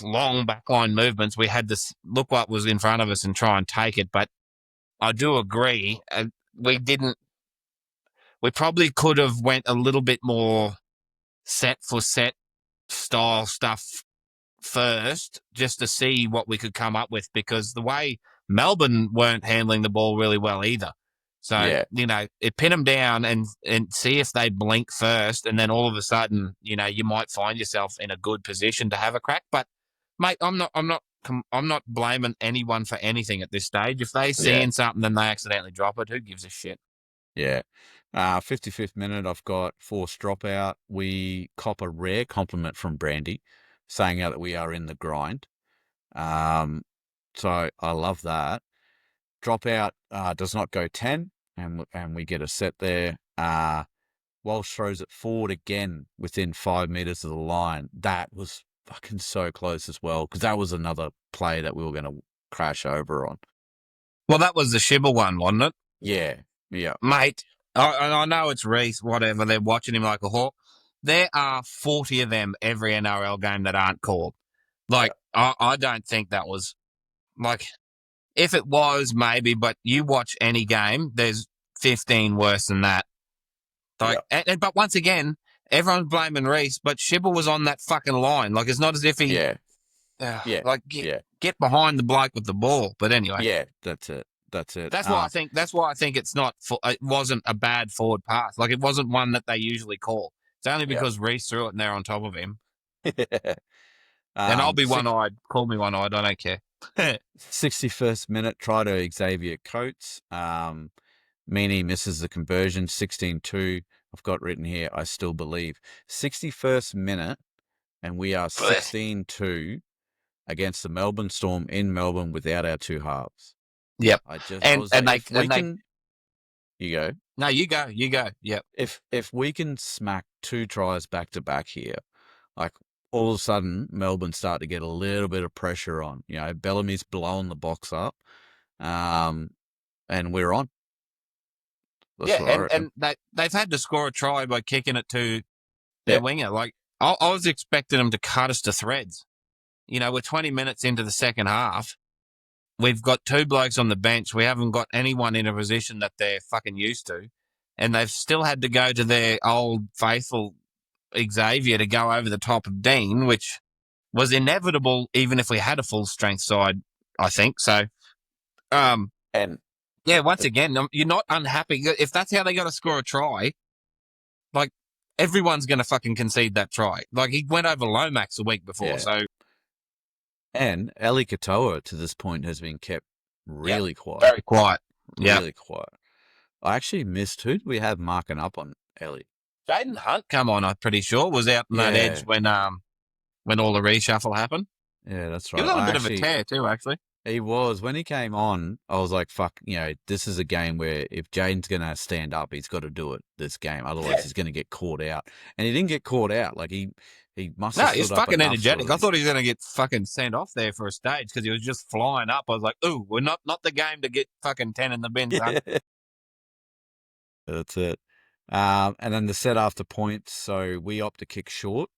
long backline movements. We had to look what was in front of us and try and take it. But I do agree. We probably could have went a little bit more set for set style stuff first just to see what we could come up with, because the way Melbourne weren't handling the ball really well either. So, it pin them down and see if they blink first, and then all of a sudden, you might find yourself in a good position to have a crack. But, mate, I'm not blaming anyone for anything at this stage. If they seeing something and they accidentally drop it, who gives a shit?
Yeah. 55th minute, I've got forced dropout. We cop a rare compliment from Brandy, saying out that we are in the grind. So I love that. Dropout does not go 10, and we get a set there. Walsh throws it forward again within 5 meters of the line. That was fucking so close as well, because that was another play that we were going to crash over on.
Well, that was the Shibble one, wasn't it?
Yeah. Yeah.
Mate, I know it's Reese, whatever, they're watching him like a hawk. There are 40 of them every NRL game that aren't called. Like, I don't think that was, like, if it was, maybe, but you watch any game, there's 15 worse than that. Like, but once again, everyone's blaming Reese, but Shibble was on that fucking line. Like, it's not as if he,
Yeah. Yeah.
like, get behind the bloke with the ball. But anyway,
Yeah. That's it. That's it.
that's why I think. That's why I think it's not. It wasn't a bad forward pass. Like, it wasn't one that they usually call. It's only because Reese threw it and they're on top of him. And I'll be one-eyed. Call me one-eyed. I don't care.
61st minute, try to Xavier Coates. Meany misses the conversion, 16-2. I've got written here, I still believe. 61st minute, and we are 16-2 against the Melbourne Storm in Melbourne without our two halves.
Yep.
You go.
No, you go. Yep.
If we can smack 2 tries back to back here, like all of a sudden Melbourne start to get a little bit of pressure on. You know, Bellamy's blowing the box up, and we're on.
And they've had to score a try by kicking it to their winger. Like, I was expecting them to cut us to threads. You know, we're 20 minutes into the second half. We've got 2 blokes on the bench. We haven't got anyone in a position that they're fucking used to. And they've still had to go to their old faithful Xavier to go over the top of Dean, which was inevitable even if we had a full strength side, I think. So, once again, you're not unhappy. If that's how they got to score a try, like, everyone's going to fucking concede that try. Like, he went over Lomax a week before, so.
And Ali Katoa, to this point, has been kept really quiet.
Very quiet.
Really quiet. I actually missed, who did we have marking up on Ellie?
Jaden Hunt, come on, I'm pretty sure, was out on that edge when all the reshuffle happened.
Yeah, that's right.
He was on a bit of a tear too, actually.
He was. When he came on, I was like, fuck, you know, this is a game where if Jaden's going to stand up, he's got to do it this game. Otherwise, he's going to get caught out. And he didn't get caught out. Like, he must have stood
he's
up
fucking energetic.
Already.
I thought he was going to get fucking sent off there for a stage because he was just flying up. I was like, ooh, we're not the game to get fucking 10 in the bin, son.
That's it. And then the set after points. So we opt to kick short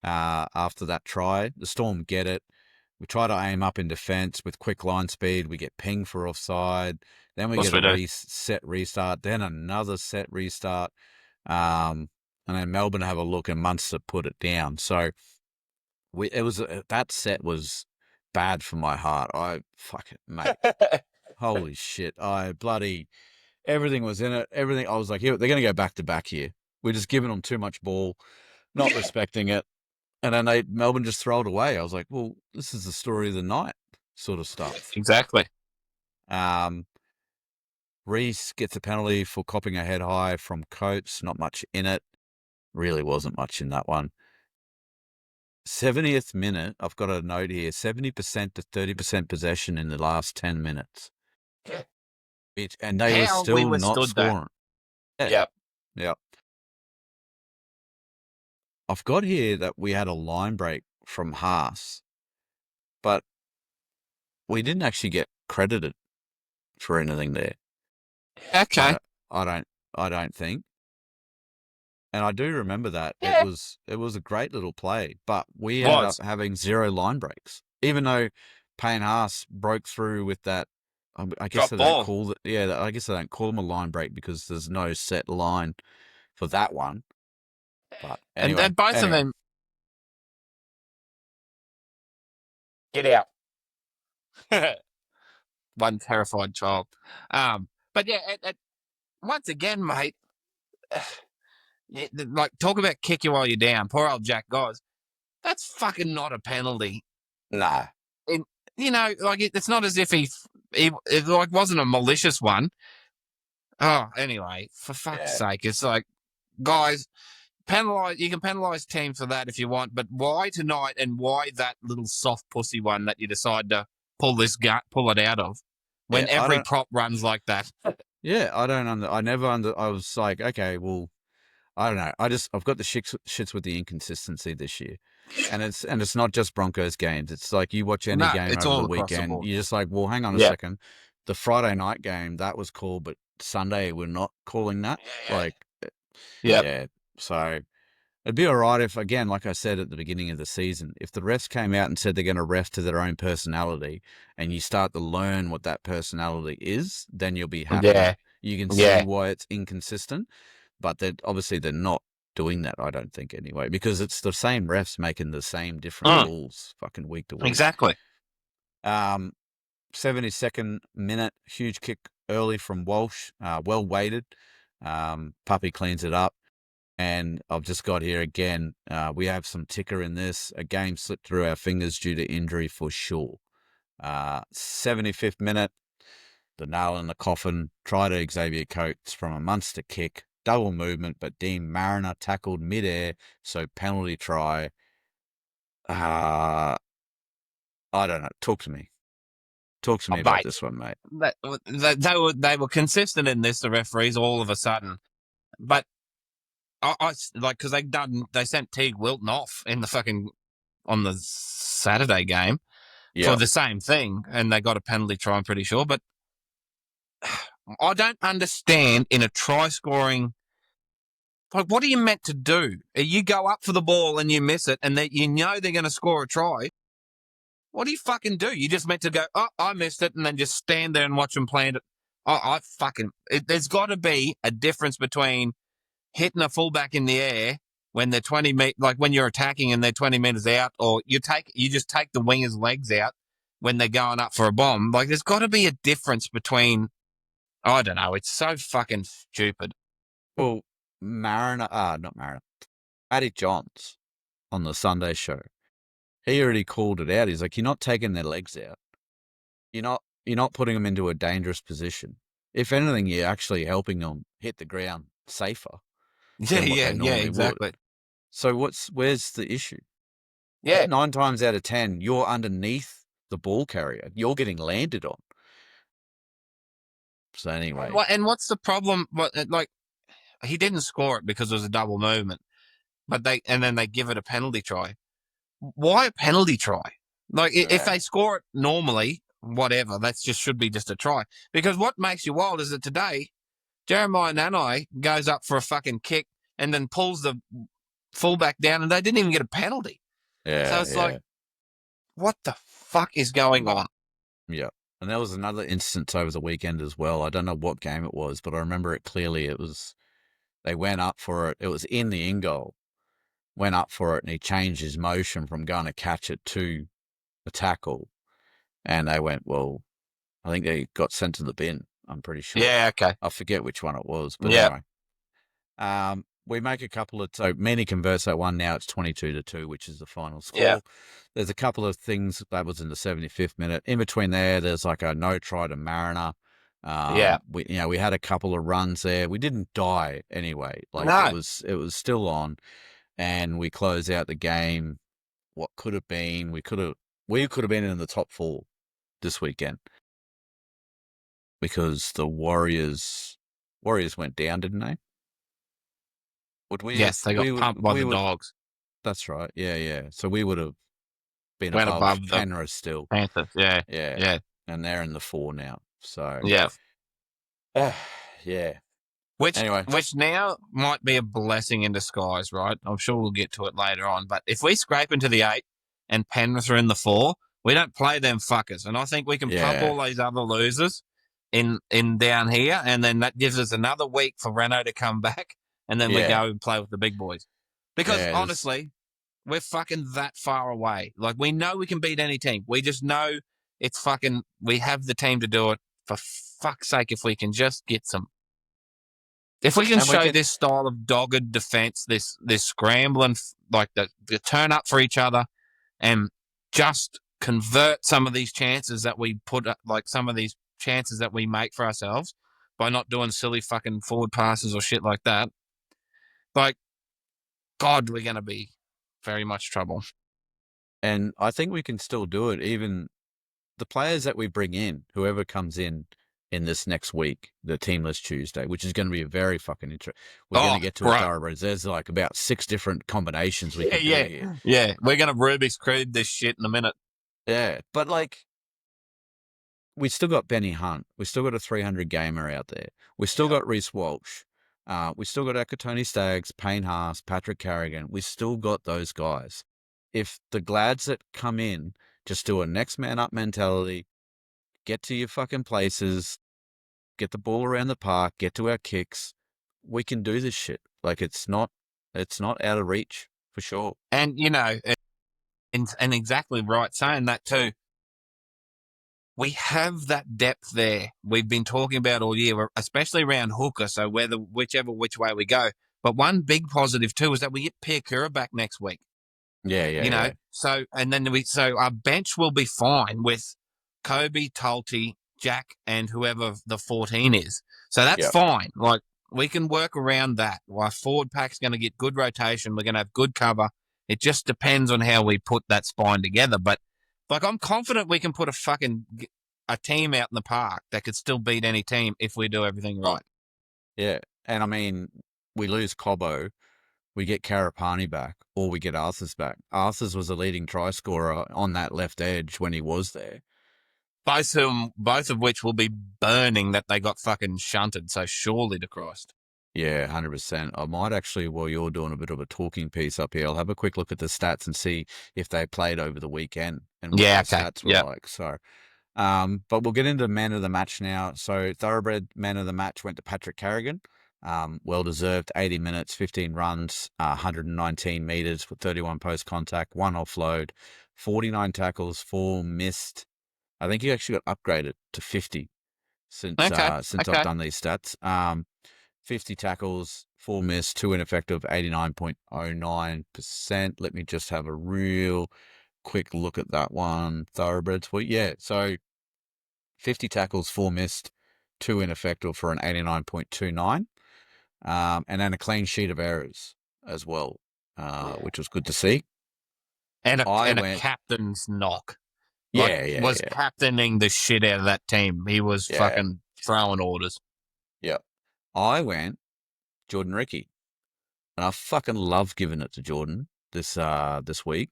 after that try. The Storm get it. We try to aim up in defence with quick line speed. We get pinged for offside. Then we get a set restart. Then another set restart. And then Melbourne have a look and Munster put it down. So that set was bad for my heart. Fuck it, mate. Holy shit. Everything was in it. Everything. I was like, they're going to go back to back here. We're just giving them too much ball, not respecting it. And then Melbourne just throw it away. I was like, well, this is the story of the night sort of stuff.
Exactly.
Reese gets a penalty for copping a head high from Coates. Not much in it. Really wasn't much in that one. 70th minute, I've got a note here, 70% to 30% possession in the last 10 minutes. And they were still not scoring.
Yep.
I've got here that we had a line break from Haas, but we didn't actually get credited for anything there.
Okay.
I don't think. And I do remember that. Yeah. It was a great little play, but we ended up having 0 line breaks. Even though Payne Haas broke through with that, I guess they don't call it. Yeah, I guess they don't call them a line break because there's no set line for that one. But anyway,
and both of them. Get out. One terrified child. But yeah, once again, mate. Like, talk about kick you while you're down. Poor old Jack Goss. That's fucking not a penalty.
Nah.
And, you know, like, it's not as if it like wasn't a malicious one. Oh, anyway, for fuck's sake, it's like, guys, you can penalise teams for that if you want, but why tonight and why that little soft pussy one that you decide to pull it out of when every prop runs like that?
Yeah, I was like, okay, well, I don't know. I've got the shits with the inconsistency this year. And it's not just Broncos games. It's like you watch any game over the weekend, you're just like, well, hang on a second. The Friday night game, that was cool, but Sunday we're not calling that.
Yeah. Yep.
Yeah. So it'd be all right if, again, like I said at the beginning of the season, if the refs came out and said they're going to ref to their own personality, and you start to learn what that personality is, then you'll be happy.
Yeah.
You can see
Yeah.
why it's inconsistent, but obviously they're not doing that, I don't think, anyway, because it's the same refs making the same different rules fucking week to week.
Exactly.
72nd minute, huge kick early from Walsh, well weighted. Puppy cleans it up. And I've just got here again, we have some ticker in this. A game slipped through our fingers due to injury for sure. 75th minute, the nail in the coffin, try to Xavier Coates from a Munster kick, double movement, but Dean Mariner tackled midair, so penalty try. I don't know. Talk to me. Talk to me about this one, mate.
They were consistent in this, the referees, all of a sudden. But I like, because they sent Teague Wilton off in the fucking on the Saturday game for the same thing, and they got a penalty try, I'm pretty sure. But I don't understand in a try scoring. Like, what are you meant to do? You go up for the ball and you miss it, and you know they're going to score a try. What do you fucking do? You just meant to go, oh, I missed it, and then just stand there and watch them plant it. There's got to be a difference between hitting a fullback in the air when they're 20 meters, like when you're attacking and they're 20 meters out, or you just take the winger's legs out when they're going up for a bomb. Like, there's got to be a difference between, I don't know. It's so fucking stupid.
Well, not Mariner, Matty Johns on the Sunday show, he already called it out. He's like, you're not taking their legs out. You're not putting them into a dangerous position. If anything, you're actually helping them hit the ground safer than what they normally
exactly.
would. So where's the issue?
Yeah.
9 times out of 10, you're underneath the ball carrier. You're getting landed on. So anyway.
And what's the problem? Like, he didn't score it because it was a double movement, then they give it a penalty try. Why a penalty try? Like, if they score it normally, whatever, should be just a try. Because what makes you wild is that today, Jeremiah Nanai goes up for a fucking kick and then pulls the fullback down, and they didn't even get a penalty.
Yeah.
So it's like, what the fuck is going on?
Yeah. And there was another instance over the weekend as well. I don't know what game it was, but I remember it clearly. They went up for it. It was in the in goal. Went up for it, and he changed his motion from going to catch it to a tackle. And they went, well, I think they got sent to the bin, I'm pretty sure.
Yeah, okay.
I forget which one it was, but anyway. We make a couple of, so Meany converts that one. Now it's 22-2, which is the final score.
Yeah.
There's a couple of things that was in the 75th minute. In between there's like a no try to Mariner. We had a couple of runs there. We didn't die anyway. Like, no. It was still on, and we close out the game. What could have been? We could have been in the top 4 this weekend, because the Warriors went down, didn't they?
Yes, they got pumped by the Dogs.
That's right. Yeah. So we would have been above Penrith still.
Panthers, yeah.
And they're in the 4 now. So
yeah.
Yeah.
Which now might be a blessing in disguise, right? I'm sure we'll get to it later on. But if we scrape into the 8 and Penrith are in the 4, we don't play them fuckers. And I think we can pump all these other losers in down here, and then that gives us another week for Renault to come back, and then we go and play with the big boys. Because honestly, we're fucking that far away. Like, we know we can beat any team. We just know it's fucking, we have the team to do it. For fuck's sake, if we can just get some. If we can show this style of dogged defense, this scrambling, like the turn up for each other, and just convert some of these chances that we put, like some of these chances that we make for ourselves by not doing silly fucking forward passes or shit like that. Like, God, we're going to be very much trouble.
And I think we can still do it. Even the players that we bring in, whoever comes in this next week, the Teamless Tuesday, which is going to be a very fucking interesting. We're going to get to a Thoroughbred. There's like about 6 different combinations we can do here.
Yeah, we're going to Rubik's Cube this shit in a minute.
Yeah, but like, we still got Benny Hunt. We still got a 300 gamer out there. We still
Yep.
got Reece Walsh. We still got Akatoni Staggs, Payne Haas, Patrick Carrigan. We still got those guys. If the Glads that come in just do a next man up mentality, get to your fucking places, get the ball around the park, get to our kicks, we can do this shit. Like it's not out of reach for sure.
And, and exactly right, saying that too. We have that depth there. We've been talking about all year, especially around hooker. So which way we go. But one big positive too is that we get Piakura back next week.
Yeah.
So and then so our bench will be fine with Kobe, Tulty, Jack, and whoever the 14 is. So that's
Yep.
fine. Like we can work around that. Our forward pack's going to get good rotation. We're going to have good cover. It just depends on how we put that spine together. But like I'm confident we can put a team out in the park that could still beat any team if we do everything right.
Yeah. And I mean, we lose Cobbo, we get Karapani back, or we get Arthurs back. Arthurs was a leading try scorer on that left edge when he was there.
Both of which will be burning that they got fucking shunted. So surely to Christ.
Yeah, 100%. I might actually, while you're doing a bit of a talking piece up here, I'll have a quick look at the stats and see if they played over the weekend and what their stats were like. So, but we'll get into man of the match now. So, Thoroughbred man of the match went to Patrick Carrigan. Well deserved, 80 minutes, 15 runs, 119 meters with 31 post contact, 1 offload, 49 tackles, 4 missed. I think he actually got upgraded to 50 since I've done these stats. 50 tackles, 4 missed, 2 ineffective, 89.09%. Let me just have a real quick look at that one. Thoroughbreds. Well, yeah, so 50 tackles, 4 missed, 2 ineffective for an 89.29. And then a clean sheet of errors as well, which was good to see.
And a captain's knock.
Was
captaining the shit out of that team. He was fucking throwing orders.
Yep. I went Jordan Ricky. And I fucking love giving it to Jordan this week.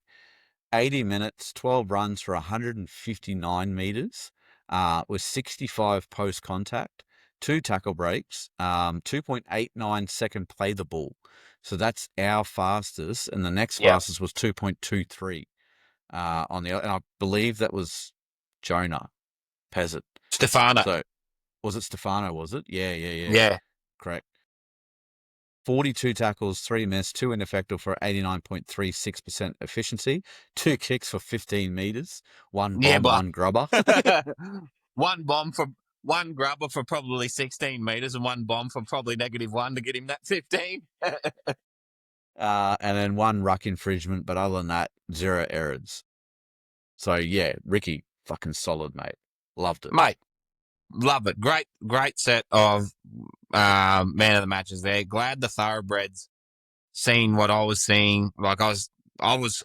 80 minutes, 12 runs for 159 meters, with 65 post contact, 2 tackle breaks, 2.89 second play the ball. So that's our fastest, and the next fastest was 2.23 on the other. And I believe that was Jonah Peasant.
Stefano.
So was it Stefano? Was it? Yeah.
Yeah.
Correct. 42 tackles, 3 missed, 2 ineffective for 89.36% efficiency, 2 kicks for 15 meters, 1 bomb, 1 grubber.
one grubber for probably 16 meters and 1 bomb for probably -1 to get him that 15.
And then 1 ruck infringement, but other than that, 0 errors. So yeah, Ricky, fucking solid, mate. Loved it.
Mate, love it. Great set of man of the matches there. Glad the Thoroughbreds seen what I was seeing. Like I was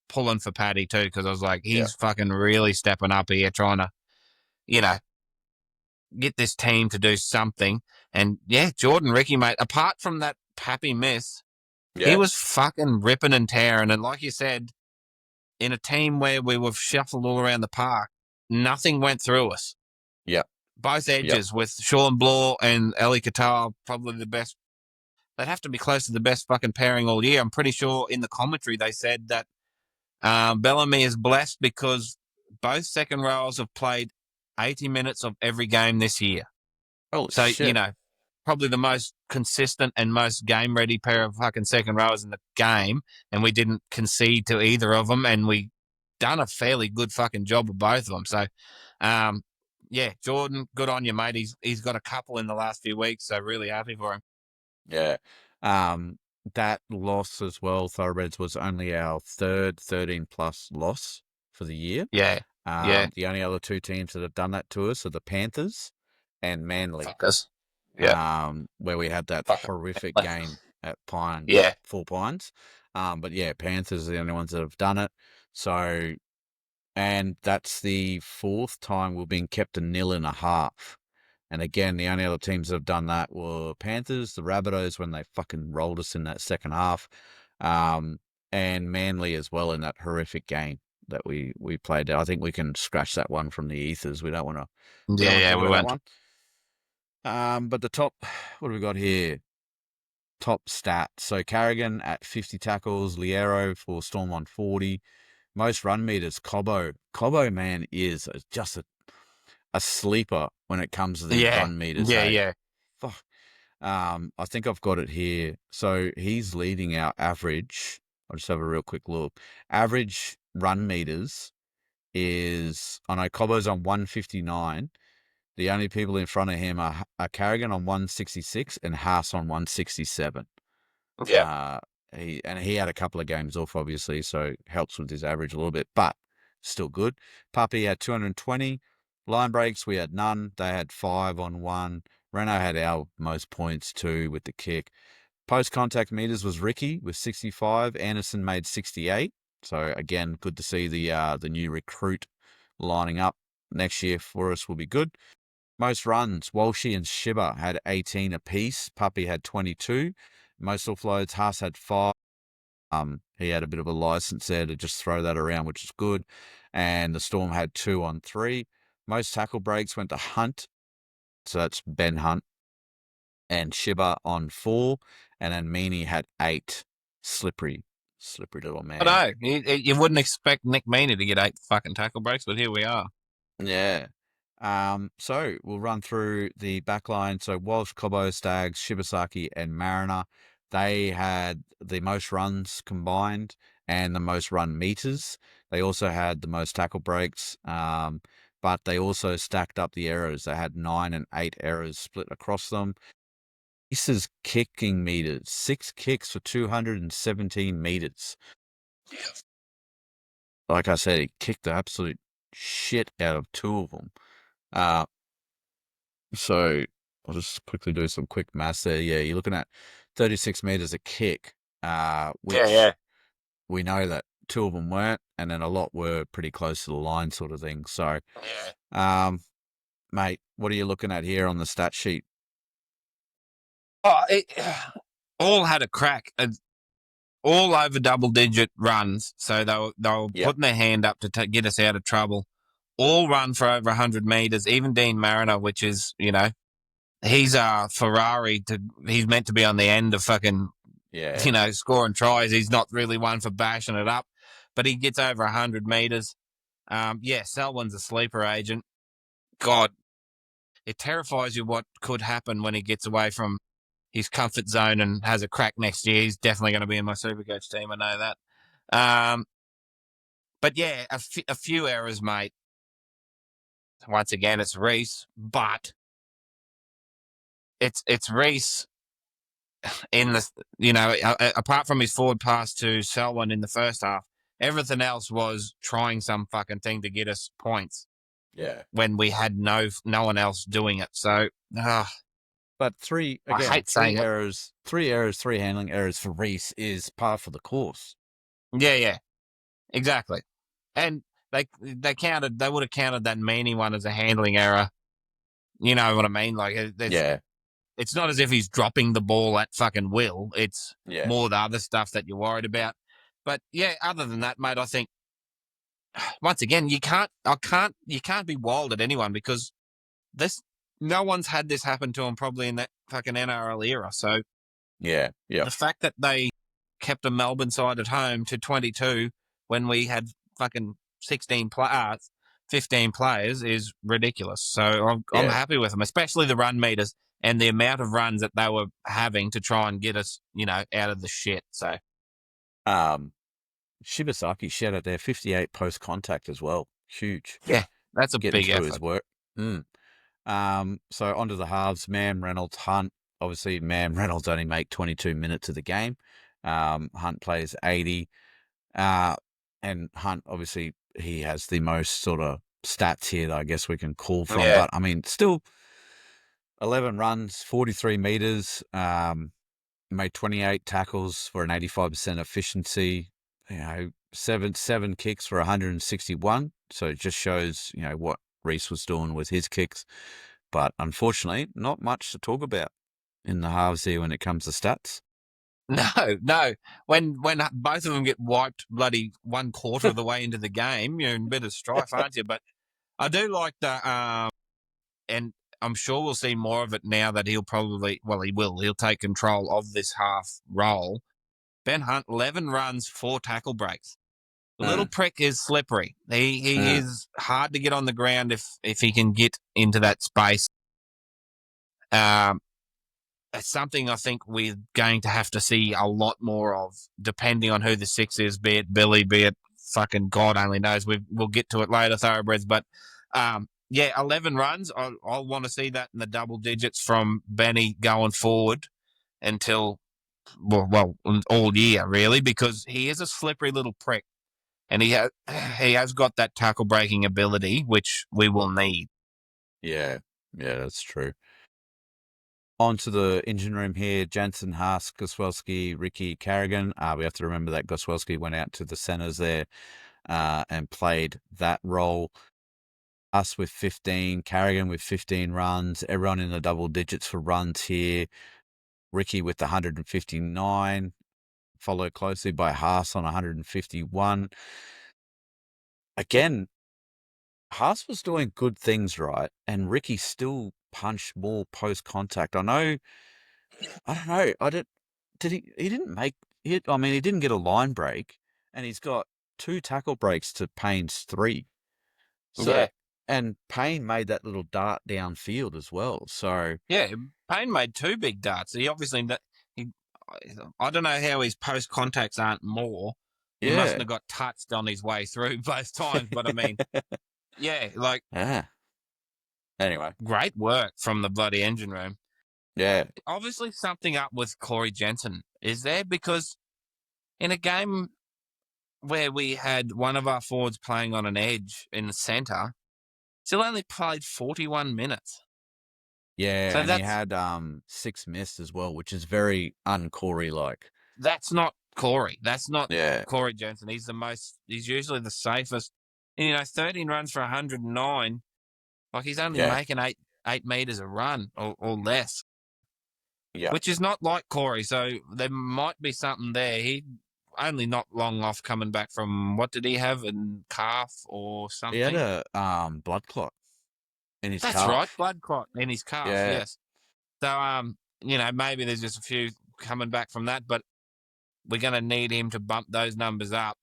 pulling for Paddy too, because I was like, he's fucking really stepping up here, trying to, get this team to do something. And yeah, Jordan Ricky, mate, apart from that Pappy miss, he was fucking ripping and tearing. And like you said, in a team where we were shuffled all around the park, nothing went through us.
Yeah.
Both edges with Sean Bloor and Ellie Katoa, probably the best. They'd have to be close to the best fucking pairing all year. I'm pretty sure in the commentary they said that Bellamy is blessed because both second rows have played 80 minutes of every game this year.
Oh, so shit.
Probably the most consistent and most game ready pair of fucking second rows in the game, and we didn't concede to either of them, and we done a fairly good fucking job of both of them. So, yeah, Jordan, good on you, mate. He's got a couple in the last few weeks, so really happy for him.
Yeah. That loss as well, Thoroughbreds, was only our third 13-plus loss for the year.
Yeah.
The only other 2 teams that have done that to us are the Panthers and Manly.
Fuckers. Yeah.
Where we had that horrific game at Pines.
Yeah.
4 Pines. But yeah, Panthers are the only ones that have done it. So, and that's the 4th time we've been kept a 0.5. And again, the only other teams that have done that were Panthers, the Rabbitohs when they fucking rolled us in that second half, and Manly as well in that horrific game that we played there. I think we can scratch that one from the ethers. We don't want to
Yeah,
talk
we
about that
went.
one. But the top, what do we got here? Top stats. So Carrigan at 50 tackles, Liero for Storm on 40. Most run meters, Cobbo. Cobbo, man, is just a sleeper when it comes to these
Yeah,
run meters,
yeah,
hey?
yeah.
Fuck. I think I've got it here. So he's leading our average. I'll just have a real quick look. Average run meters is, I know Cobbo's on 159. The only people in front of him are Carrigan on 166 and Haas on 167.
Yeah.
He had a couple of games off, obviously, so helps with his average a little bit, but still good. Puppy had 220. Line breaks, we had none. They had 5 on 1. Reno had our most points too with the kick. Post contact meters was Ricky with 65. Anderson made 68. So again, good to see the new recruit lining up next year for us will be good. Most runs, Walshy and Shiba had 18 apiece. Puppy had 22. Most offloads, Haas had 5. He had a bit of a license there to just throw that around, which is good. And the Storm had 2 on 3. Most tackle breaks went to Hunt. So that's Ben Hunt. And Shiba on 4. And then Meany had 8. Slippery little
I
man.
know. You wouldn't expect Nick Meaney to get 8 fucking tackle breaks, but here we are.
Yeah. So we'll run through the back line. So Walsh, Cobbo, Staggs, Shibasaki, and Mariner, they had the most runs combined and the most run meters. They also had the most tackle breaks, but they also stacked up the errors. They had 9 and 8 errors split across them. Reese's kicking meters, 6 kicks for 217 meters. Like I said, he kicked the absolute shit out of 2 of them. So I'll just quickly do some quick maths there. Yeah, you're looking at 36 meters a kick, which we know that 2 of them weren't, and then a lot were pretty close to the line, sort of thing. So, mate, what are you looking at here on the stat sheet?
Oh, all had a crack. All over double-digit runs, so they were
Yep.
putting their hand up to get us out of trouble. All run for over 100 meters. Even Dean Mariner, which is, he's a Ferrari. He's meant to be on the end of fucking, scoring tries. He's not really one for bashing it up, but he gets over 100 meters. Selwyn's a sleeper agent. God, it terrifies you what could happen when he gets away from his comfort zone and has a crack next year. He's definitely going to be in my Supercoach team. I know that. But yeah, a few errors, mate. Once again, it's Reese, but it's Reese in the apart from his forward pass to Selwyn in the first half, everything else was trying some fucking thing to get us points.
Yeah.
When we had no one else doing it, so
But
I hate saying
errors, 3 handling errors for Reese is par for the course.
Yeah, exactly. And they counted. They would have counted that Meany one as a handling error. You know what I mean? Like, it's not as if he's dropping the ball at fucking will. It's more the other stuff that you're worried about. But yeah, other than that, mate, I think once again you can't be wild at anyone because no one's had this happen to him probably in that fucking NRL era. So
the
fact that they kept a Melbourne side at home to 22 when we had fucking 15 players is ridiculous. So I'm happy with them, especially the run meters and the amount of runs that they were having to try and get us, out of the shit. So,
Shibasaki shout out there, 58 post contact as well. Huge.
Yeah, that's a
Getting
big
through
effort.
his work. So onto the halves, Mam, Reynolds, Hunt. Obviously, Mam, Reynolds only make 22 minutes of the game. Hunt plays 80. And Hunt, obviously, he has the most sort of stats here that I guess we can call from.
Yeah.
But, I mean, still 11 runs, 43 meters, made 28 tackles for an 85% efficiency, seven kicks for 161. So it just shows, what Reese was doing with his kicks. But unfortunately, not much to talk about in the halves here when it comes to stats.
No. When both of them get wiped bloody 1/4 of the way into the game, you're in a bit of strife, aren't you? But I do like the and I'm sure we'll see more of it now that he'll take control of this half role. Ben Hunt, 11 runs, 4 tackle breaks. The little prick is slippery. He is hard to get on the ground if he can get into that space. It's something I think we're going to have to see a lot more of, depending on who the 6 is, be it Billy, be it fucking God only knows. We'll get to it later, Thoroughbreds. But 11 runs. I'll want to see that in the double digits from Benny going forward until, all year, really, because he is a slippery little prick. And he has got that tackle breaking ability, which we will need.
Yeah, that's true. On to the engine room here. Jansen, Haas, Goswelski, Ricky, Carrigan. We have to remember that Goswelski went out to the centres there and played that role. Us with 15, Carrigan with 15 runs. Everyone in the double digits for runs here. Ricky with 159, followed closely by Haas on 151. Again, Haas was doing good things, right? And Ricky still punched more post contact. I don't know. He didn't make it. I mean, he didn't get a line break, and he's got 2 tackle breaks to Payne's 3. So,
Yeah.
and Payne made that little dart downfield as well. So,
yeah, Payne made 2 big darts. He obviously I don't know how his post contacts aren't more. He mustn't have got touched on his way through both times. But I mean,
yeah. Anyway,
great work from the bloody engine room.
Yeah.
Obviously, something up with Corey Jensen, is there? Because in a game where we had one of our forwards playing on an edge in the centre, still only played 41 minutes.
Yeah,
So
and he had 6 missed as well, which is very un-Corey like.
That's not Corey. That's not
Yeah.
Corey Jensen. He's usually the safest. And, 13 runs for 109. Like, he's only making 8 meters a run or less.
Yeah.
Which is not like Corey. So there might be something there. He only not long off coming back from, what did he have, a calf or something?
He had a blood clot in his calf.
That's right, blood clot in his calf,
Yeah.
yes. So, maybe there's just a few coming back from that, but we're going to need him to bump those numbers up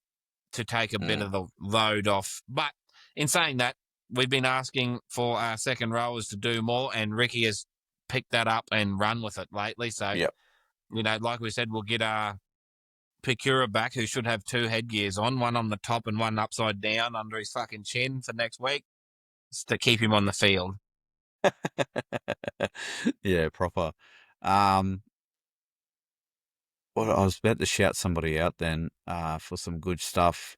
to take a bit of the load off. But in saying that, we've been asking for our second rowers to do more, and Ricky has picked that up and run with it lately. So, like we said, we'll get our Picura back, who should have 2 headgears on, one on the top and one upside down under his fucking chin for next week, just to keep him on the field.
Yeah, proper. Well, I was about to shout somebody out then for some good stuff.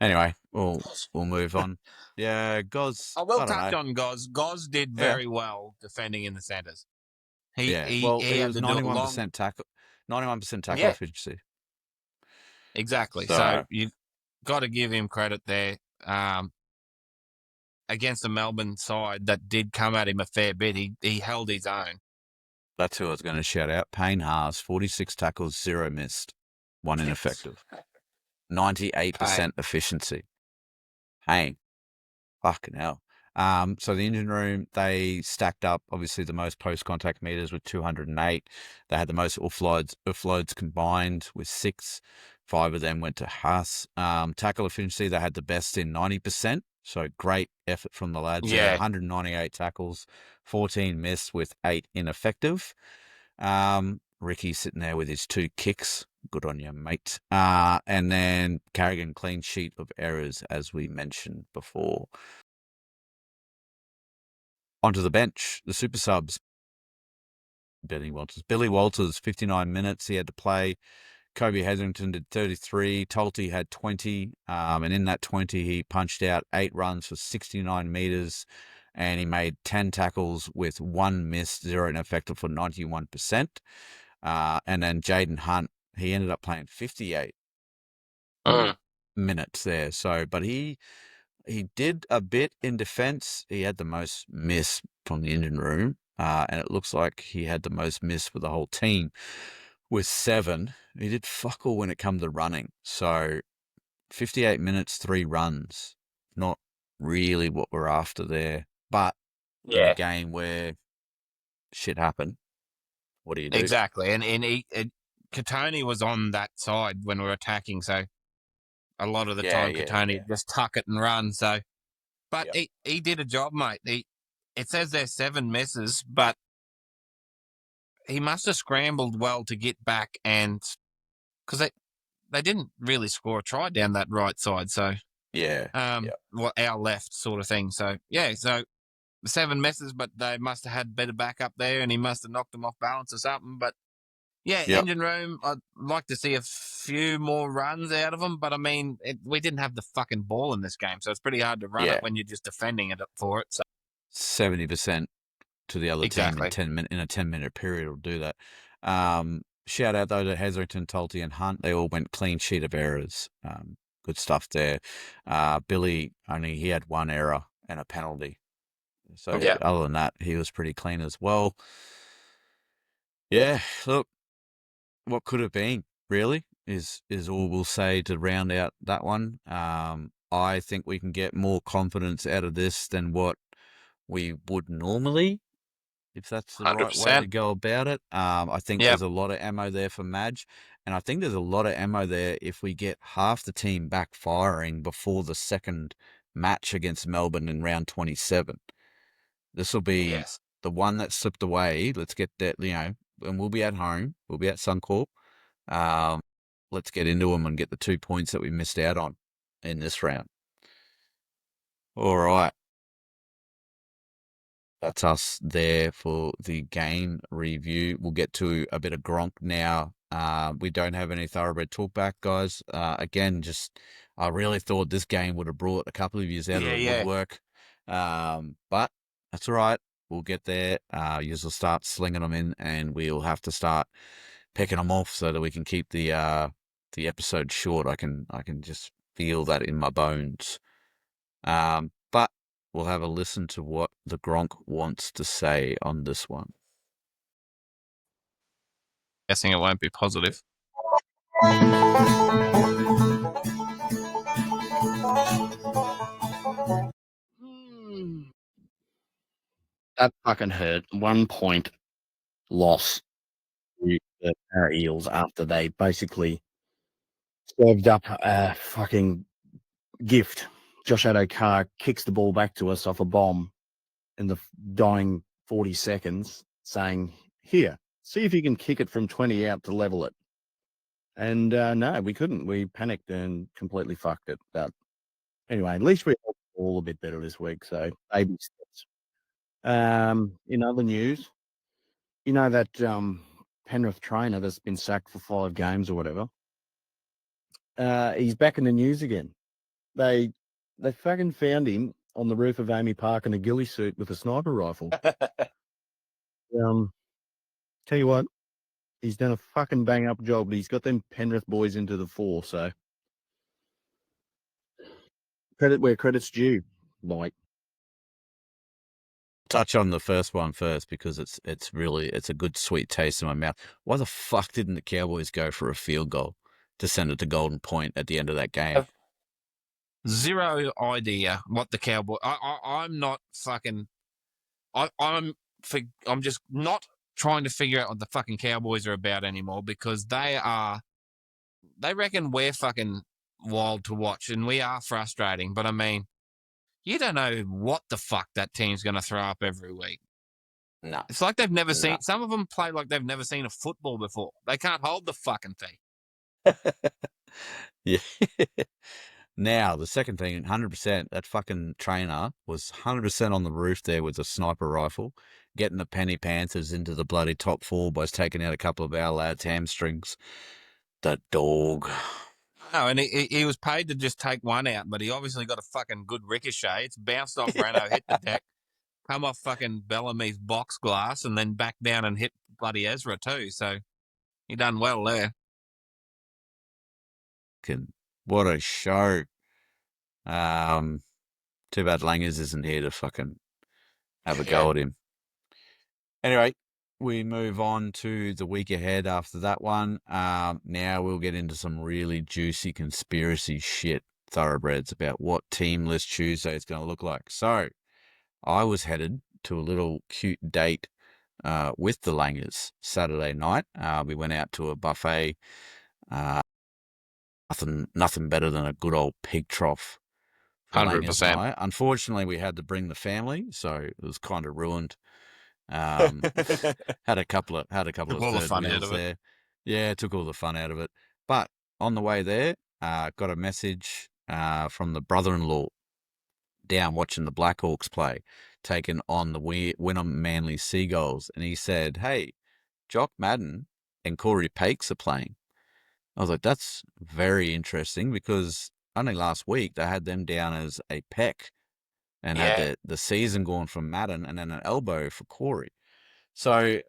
Anyway, we'll move on. Yeah, Goz.
I will touch on Goz. Goz did very well defending in the centres. He
was 91% tackle, 91% tackle efficiency.
Exactly. So you've got to give him credit there. Against the Melbourne side that did come at him a fair bit, he held his own.
That's who I was going to shout out. Payne Haas, 46 tackles, 0 missed, 1 ineffective. 98% efficiency. Payne. Fucking hell. So the engine room, they stacked up, obviously, the most post-contact meters with 208. They had the most offloads combined with 6. 5 of them went to Haas. Tackle efficiency, they had the best in 90%. So great effort from the lads.
Yeah.
198 tackles, 14 missed with 8 ineffective. Ricky's sitting there with his 2 kicks. Good on you, mate. And then Carrigan, clean sheet of errors, as we mentioned before. Onto the bench, the super subs. Billy Walters, 59 minutes he had to play. Kobe Hetherington did 33. Tolte had 20. And in that 20, he punched out 8 runs for 69 meters. And he made 10 tackles with 1 missed, 0 ineffective for 91%. And then Jaden Hunt, he ended up playing 58 minutes there. So, but he did a bit in defense. He had the most miss from the engine room. And it looks like he had the most miss for the whole team. with 7. He did fuck all when it come to running. So 58 minutes, 3 runs. Not really what we're after there. But in a game where shit happened, what do you do?
Exactly. And Katoni was on that side when we were attacking, so a lot of the time Katoni just tuck it and run. So, but
Yep.
he did a job, mate. It says there's 7 misses, but he must have scrambled well to get back, and because they didn't really score a try down that right side, so
Yeah.
well, our left sort of thing. So yeah, so 7 misses, but they must have had better backup there, and he must have knocked them off balance or something. But yeah,
Yep.
engine room. I'd like to see a few more runs out of them, but I mean, we didn't have the fucking ball in this game, so it's pretty hard to run
Yeah.
it when you're just defending it for it. So
70% to the other team
exactly.
in a 10-minute period will do that. Shout out though to Hetherington, Tolte, and Hunt. They all went clean sheet of errors. Good stuff there. Billy he had 1 error and a penalty. So
Yeah.
other than that, he was pretty clean as well. Yeah, look, what could have been really is all we'll say to round out that one. I think we can get more confidence out of this than what we would normally, if that's the right way to
100%.
go about it. I think
Yep.
there's a lot of ammo there for Madge, and I think there's a lot of ammo there if we get half the team back firing before the second match against Melbourne in round 27. This will be
Yes.
the one that slipped away. Let's get that, and we'll be at home. We'll be at Suncorp. Let's get into them and get the 2 points that we missed out on in this round. All right. That's us there for the game review. We'll get to a bit of Gronk now. We don't have any Thoroughbred talkback, guys. Again, I really thought this game would have brought a couple of yous out of the woodwork. But that's all right. We'll get there. Yous will start slinging them in, and we'll have to start picking them off so that we can keep the episode short. I can just feel that in my bones. But we'll have a listen to what the Gronk wants to say on this one.
Guessing it won't be positive.
That fucking hurt. 1 point loss to the Para Eels after they basically served up a fucking gift. Josh Adokar kicks the ball back to us off a bomb in the dying 40 seconds, saying, "Here, see if you can kick it from 20 out to level it." And no, we couldn't. We panicked and completely fucked it. But anyway, at least we're all a bit better this week. So baby steps. In other news, you know that Penrith trainer that's been sacked for 5 games or whatever. He's back in the news again. They fucking found him on the roof of Amy Park in a ghillie suit with a sniper rifle. Tell you what, he's done a fucking bang up job. But he's got them Penrith boys into the 4. So credit where credit's due, Mike.
Touch on the first one first because it's a good sweet taste in my mouth. Why the fuck didn't the Cowboys go for a field goal to send it to Golden Point at the end of that game?
Zero idea what the Cowboy. I'm not fucking. I'm just not trying to figure out what the fucking Cowboys are about anymore, because they reckon we're fucking wild to watch, and we are frustrating. But I mean, you don't know what the fuck that team's going to throw up every week.
No.
It's like they've never seen. Some of them play like they've never seen a football before. They can't hold the fucking thing.
Yeah. Now, the second thing, 100%, that fucking trainer was 100% on the roof there with a sniper rifle, getting the Penny Panthers into the bloody top 4 by taking out a couple of our lads' hamstrings. The dog.
No, and he was paid to just take one out, but he obviously got a fucking good ricochet. It's bounced off Renault, hit the deck, come off fucking Bellamy's box glass, and then back down and hit bloody Ezra too. So he done well there.
What a show. Too bad Langers isn't here to fucking have a go at him. Anyway, we move on to the week ahead after that one. Now we'll get into some really juicy conspiracy shit, Thoroughbreds, about what Team List Tuesday is going to look like. So I was headed to a little cute date with the Langers Saturday night. We went out to a buffet. Nothing better than a good old pig trough for Langers and
100%.
I. Unfortunately, we had to bring the family, so it was kind of ruined. Had a couple of
Took all the
third
fun out
wheels
of it.
there. Yeah, took all the fun out of it. But on the way there, got a message from the brother-in-law down watching the Blackhawks play, taking on the Wynnum Manly Seagulls, and he said, "Hey, Jock Madden and Corey Pakes are playing." I was like, "That's very interesting," because only last week they had them down as a peck and had the season gone from Madden and then an elbow for Corey. So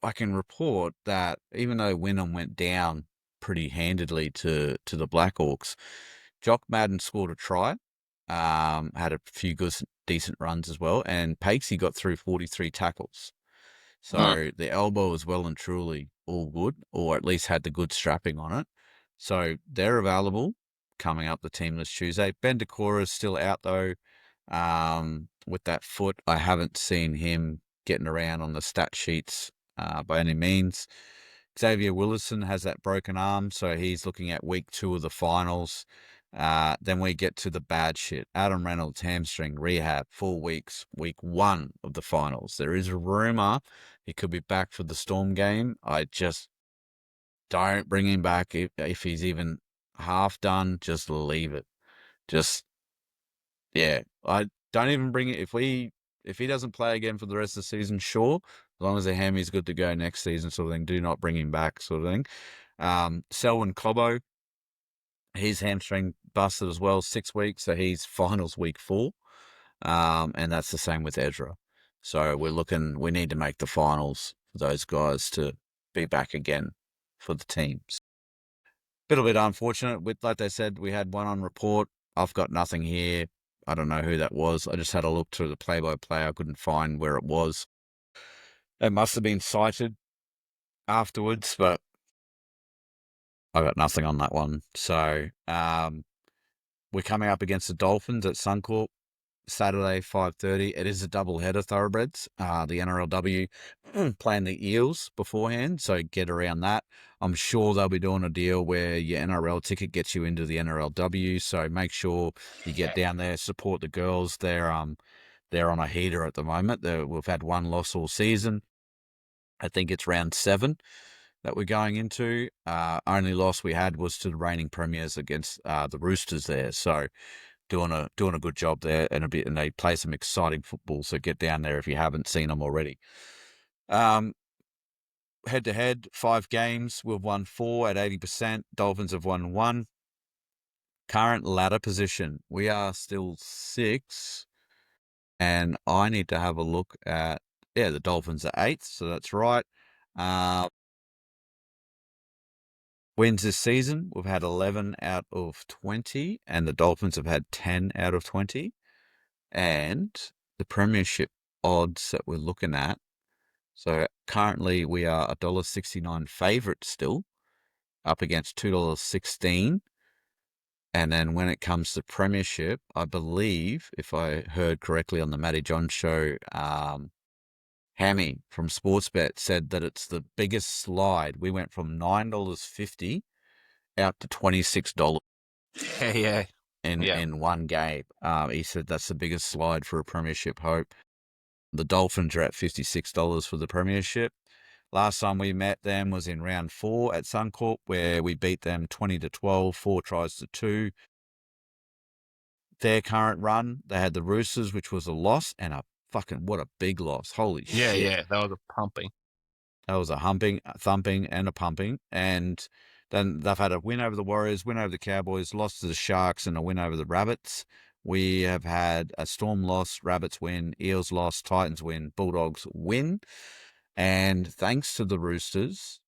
I can report that even though Wynnum went down pretty handedly to the Blackhawks, Jock Madden scored a try, had a few good, decent runs as well, and Pakesy got through 43 tackles. So the elbow was well and truly all good, or at least had the good strapping on it. So they're available coming up the Team List Tuesday. Ben Decora's still out though. With that foot, I haven't seen him getting around on the stat sheets by any means. Xavier Willison has that broken arm, so he's looking at week 2 of the finals. Then we get to the bad shit. Adam Reynolds, hamstring, rehab, 4 weeks, week 1 of the finals. There is a rumour he could be back for the Storm game. I just don't bring him back if he's even half done. Just leave it. Yeah, I don't even bring it. If he doesn't play again for the rest of the season, sure. As long as the hammy's good to go next season, sort of thing. Do not bring him back, sort of thing. Selwyn Cobbo, his hamstring busted as well, 6 weeks, so he's finals week 4. And that's the same with Ezra. So we need to make the finals for those guys to be back again for the teams. Bit unfortunate. Like they said, we had one on report. I've got nothing here. I don't know who that was. I just had a look through the play-by-play. I couldn't find where it was. It must have been cited afterwards, but I got nothing on that one. So we're coming up against the Dolphins at Suncorp Saturday, 5:30. It is a double-header, Thoroughbreds. The NRLW playing the Eels beforehand, so get around that. I'm sure they'll be doing a deal where your NRL ticket gets you into the NRLW, so make sure you get down there, support the girls. They're on a heater at the moment. We've had one loss all season. I think it's round 7 that we're going into. Only loss we had was to the reigning premiers against the Roosters there, so doing a good job there, and they play some exciting football. So get down there if you haven't seen them already. Head to head, 5 games. We've won 4 at 80%. Dolphins have won 1. Current ladder position, we are still 6, and I need to have a look at the Dolphins are 8th, so that's right. Wins this season, we've had 11 out of 20, and the Dolphins have had 10 out of 20. And the premiership odds that we're looking at, so currently we are $1.69 favourite still, up against $2.16. And then when it comes to premiership, I believe, if I heard correctly on the Matty John show, Hammy from Sportsbet said that it's the biggest slide. We went from $9.50 out to $26
Yeah.
in one game. He said that's the biggest slide for a premiership hope. The Dolphins are at $56 for the premiership. Last time we met them was in round 4 at Suncorp, where we beat them 20-12, 4 tries to 2. Their current run, they had the Roosters, which was a loss, and what a big loss. Holy shit.
Yeah, that was a pumping.
That was a humping, a thumping, and a pumping. And then they've had a win over the Warriors, win over the Cowboys, lost to the Sharks, and a win over the Rabbits. We have had a Storm loss, Rabbits win, Eels loss, Titans win, Bulldogs win. And thanks to the Roosters,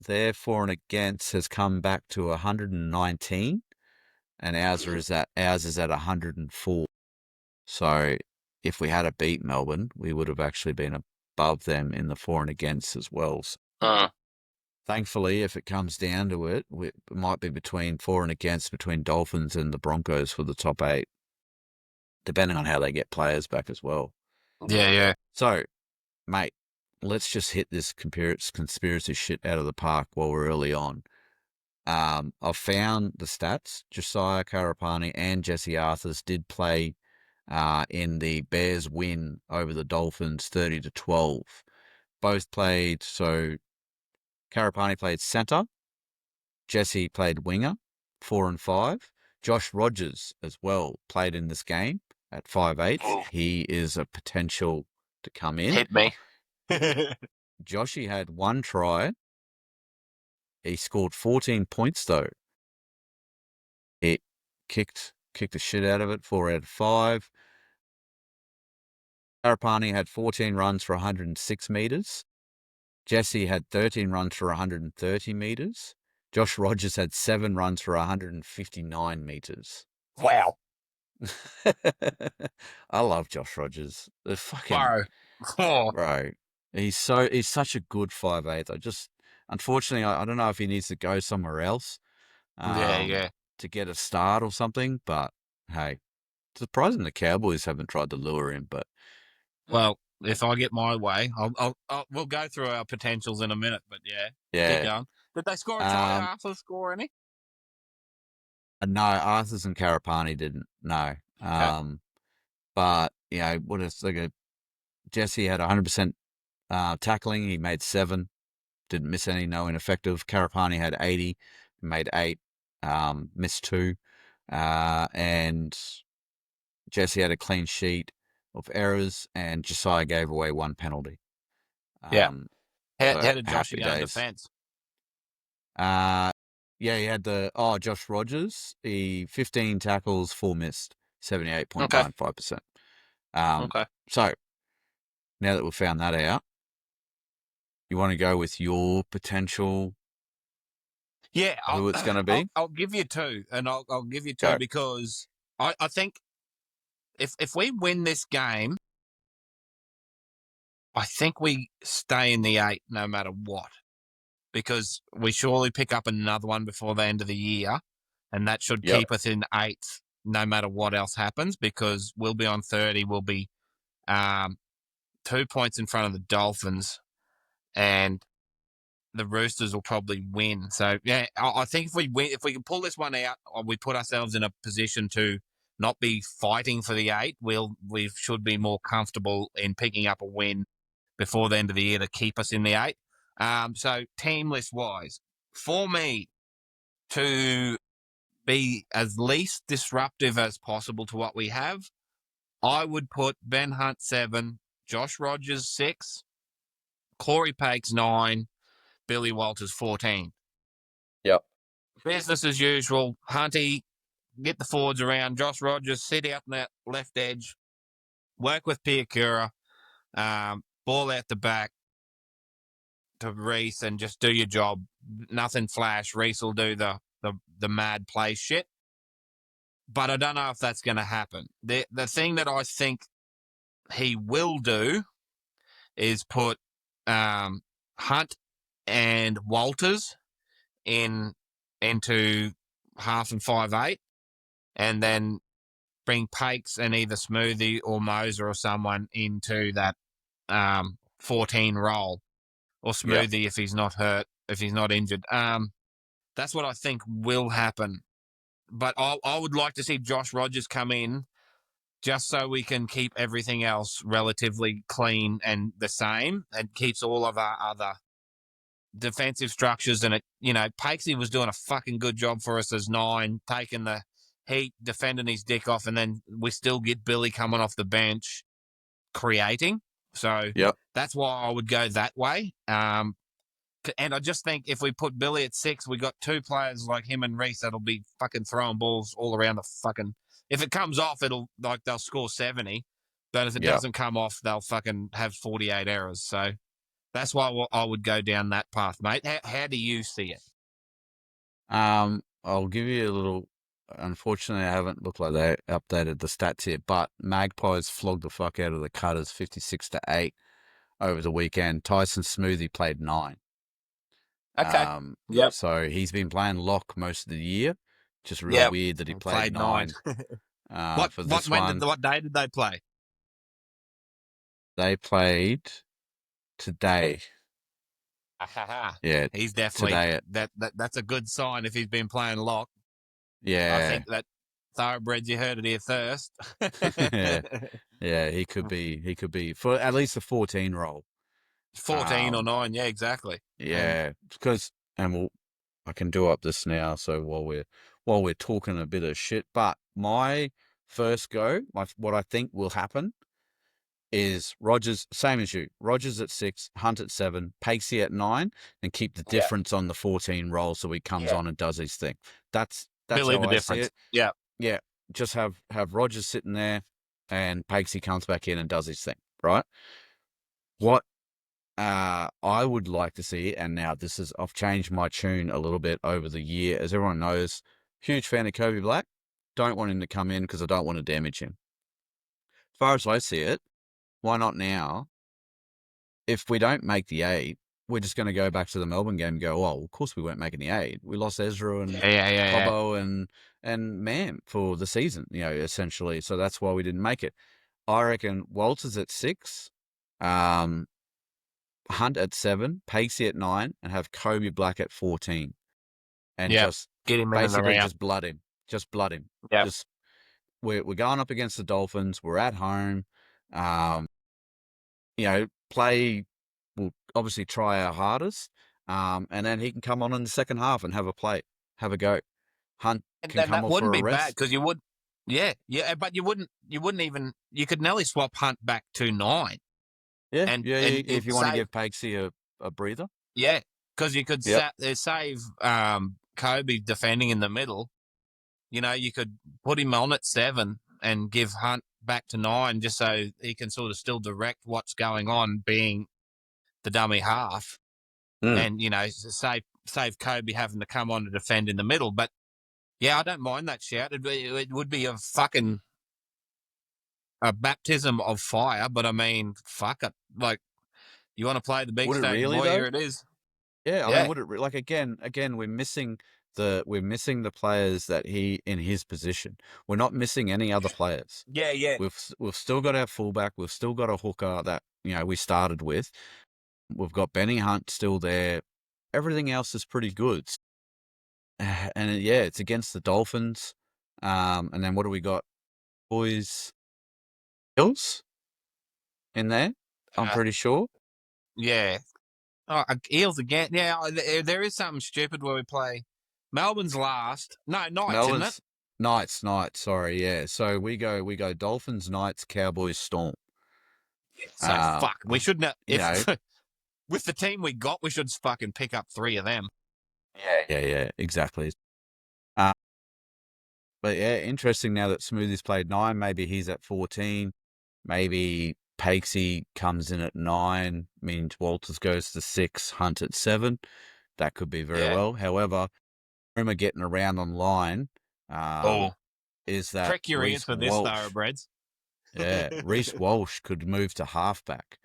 their for and against has come back to 119, and ours is at 104. So if we had beat Melbourne, we would have actually been above them in the for and against as well. So thankfully, if it comes down to it, it might be between for and against between Dolphins and the Broncos for the top 8, depending on how they get players back as well.
Yeah.
So, mate, let's just hit this conspiracy shit out of the park while we're early on. I've found the stats. Josiah Karapani and Jesse Arthurs did play in the Bears win over the Dolphins 30-12. Both played, so Karapani played centre. Jesse played winger, 4 and 5. Josh Rogers as well played in this game at 5'8". He is a potential to come in.
Hit me.
Joshy had 1 try. He scored 14 points though. It kicked the shit out of it, 4 out of 5. Karapani had 14 runs for 106 metres. Jesse had 13 runs for 130 metres. Josh Rogers had 7 runs for 159 metres.
Wow.
I love Josh Rogers. The fucking
Bro.
He's such a good 5'8". Unfortunately, I don't know if he needs to go somewhere else.
Yeah.
To get a start or something, but hey, surprising the Cowboys haven't tried to lure him. But
well, if I get my way, we'll go through our potentials in a minute. But keep going. Did they score a try? Arthur score any?
No, Arthurs and Karapani didn't. No.
Okay.
But what is like Jesse had 100% tackling. He made 7. Didn't miss any. No ineffective. Karapani had 80. Made 8. Missed 2. And Jesse had a clean sheet of errors, and Josiah gave away 1 penalty.
How did
happy
Joshy go in
days.
defence?
He had Josh Rogers. He 15 tackles, 4 missed, 78.95%.
Okay.
So now that we've found that out, you want to go with your potential?
Yeah,
who it's going to be?
I'll give you 2, and I'll give you 2
Go.
because I think if we win this game, I think we stay in the 8 no matter what, because we surely pick up another one before the end of the year, and that should keep us in 8th no matter what else happens, because we'll be on 30. We'll be 2 points in front of the Dolphins, and the Roosters will probably win. So yeah, I think if we win, if we can pull this one out, we put ourselves in a position to not be fighting for the 8. We should be more comfortable in picking up a win before the end of the year to keep us in the 8. So team list wise, for me to be as least disruptive as possible to what we have, I would put Ben Hunt 7, Josh Rogers 6, Corey Pakes 9, Billy Walters 14.
Yep.
Business as usual. Hunty, get the forwards around. Josh Rogers, sit out on that left edge. Work with Piakura. Ball out the back to Reese and just do your job. Nothing flash. Reese will do the mad play shit. But I don't know if that's going to happen. The thing that I think he will do is put Hunt and Walters into half and 5'8", and then bring Pakes and either Smoothie or Moser or someone into that 14 role, or Smoothie if he's not hurt, if he's not injured. That's what I think will happen. But I would like to see Josh Rogers come in just so we can keep everything else relatively clean and the same, and keeps all of our other defensive structures. And Pakesy was doing a fucking good job for us as 9, taking the heat, defending his dick off, and then we still get Billy coming off the bench creating. So that's why I would go that way. And I just think if we put Billy at 6, we got 2 players like him and Reese that'll be fucking throwing balls all around the fucking. If it comes off, they'll score 70. But if it doesn't come off, they'll fucking have 48 errors. So that's why I would go down that path, mate. How do you see it?
I'll give you a little. Unfortunately, I haven't looked like they updated the stats here, but Magpies flogged the fuck out of the Cutters 56-8. over the weekend. Tyson Smoothie played 9.
Okay. Yep.
So he's been playing lock most of the year. Just real
Yep.
weird that he played
9.
9 for this one.
What day did they play?
They played today. Yeah,
He's definitely
today.
That's a good sign if he's been playing lock.
Yeah,
I think that Thoroughbreds, you heard it here first.
yeah, he could be for at least a 14 role.
14 or 9, yeah, exactly.
Yeah, because I can do up this now. So while we're talking a bit of shit, but my first go, what I think will happen is Rogers, same as you. Rogers at 6, Hunt at 7, Pacey at 9, and keep the difference on the 14 roll so he comes on and does his thing. That's
Really
how
the
I
difference.
see it.
Yeah.
Yeah, just have Rogers sitting there, and Pacey comes back in and does his thing. Right. What I would like to see, and now I've changed my tune a little bit over the year, as everyone knows. Huge fan of Kobe Black. Don't want him to come in because I don't want to damage him. As far as I see it, why not now? If we don't make the 8, we're just going to go back to the Melbourne game and go, oh, of course we weren't making the 8. We lost Ezra and Cobbo and Mam for the season, essentially. So that's why we didn't make it. I reckon Walters at 6, Hunt at 7, Pacey at 9, and have Kobe Black at 14. And just
get him
basically just blood him. Just blood him.
Yeah.
We're going up against the Dolphins. We're at home. Play. We'll obviously try our hardest, and then he can come on in the second half and have a play, have a go. Hunt can come off for a rest.
That wouldn't be bad because you would, but you wouldn't even. You could nearly swap Hunt back to 9.
Yeah,
and
if you want to give Pacey a breather.
Yeah, because you could save Kobe defending in the middle. You could put him on at 7 and give Hunt back to 9 just so he can sort of still direct what's going on, being the dummy half, and save Kobe having to come on to defend in the middle. But yeah, I don't mind that shout. It would be a fucking baptism of fire. But I mean, fuck it. Like, you want to play the big
Would it
stage,
really,
boy?
though?
Here it is.
Yeah, I mean, would it like again? We're missing the players that he in his position. We're not missing any other players.
Yeah.
We've still got our fullback. We've still got a hooker that we started with. We've got Benny Hunt still there. Everything else is pretty good. And it's against the Dolphins. And then what do we got? Boys, Hills in there. I'm pretty sure.
Yeah. Oh, Eels again. Yeah, there is something stupid where we play. Melbourne's last. No, Knights, isn't it?
Knights. Sorry, yeah. So we go Dolphins, Knights, Cowboys, Storm.
So fuck. We shouldn't. With the team we got, we should fucking pick up 3 of them.
Yeah, exactly. But yeah, interesting now that Smoothie's played 9. Maybe he's at 14. Maybe Pacey comes in at 9. Means Walters goes to 6. Hunt at 7. That could be very well. However, rumor getting around online is that
prick your ears for this, Thoroughbreds.
Yeah, Reece Walsh could move to halfback.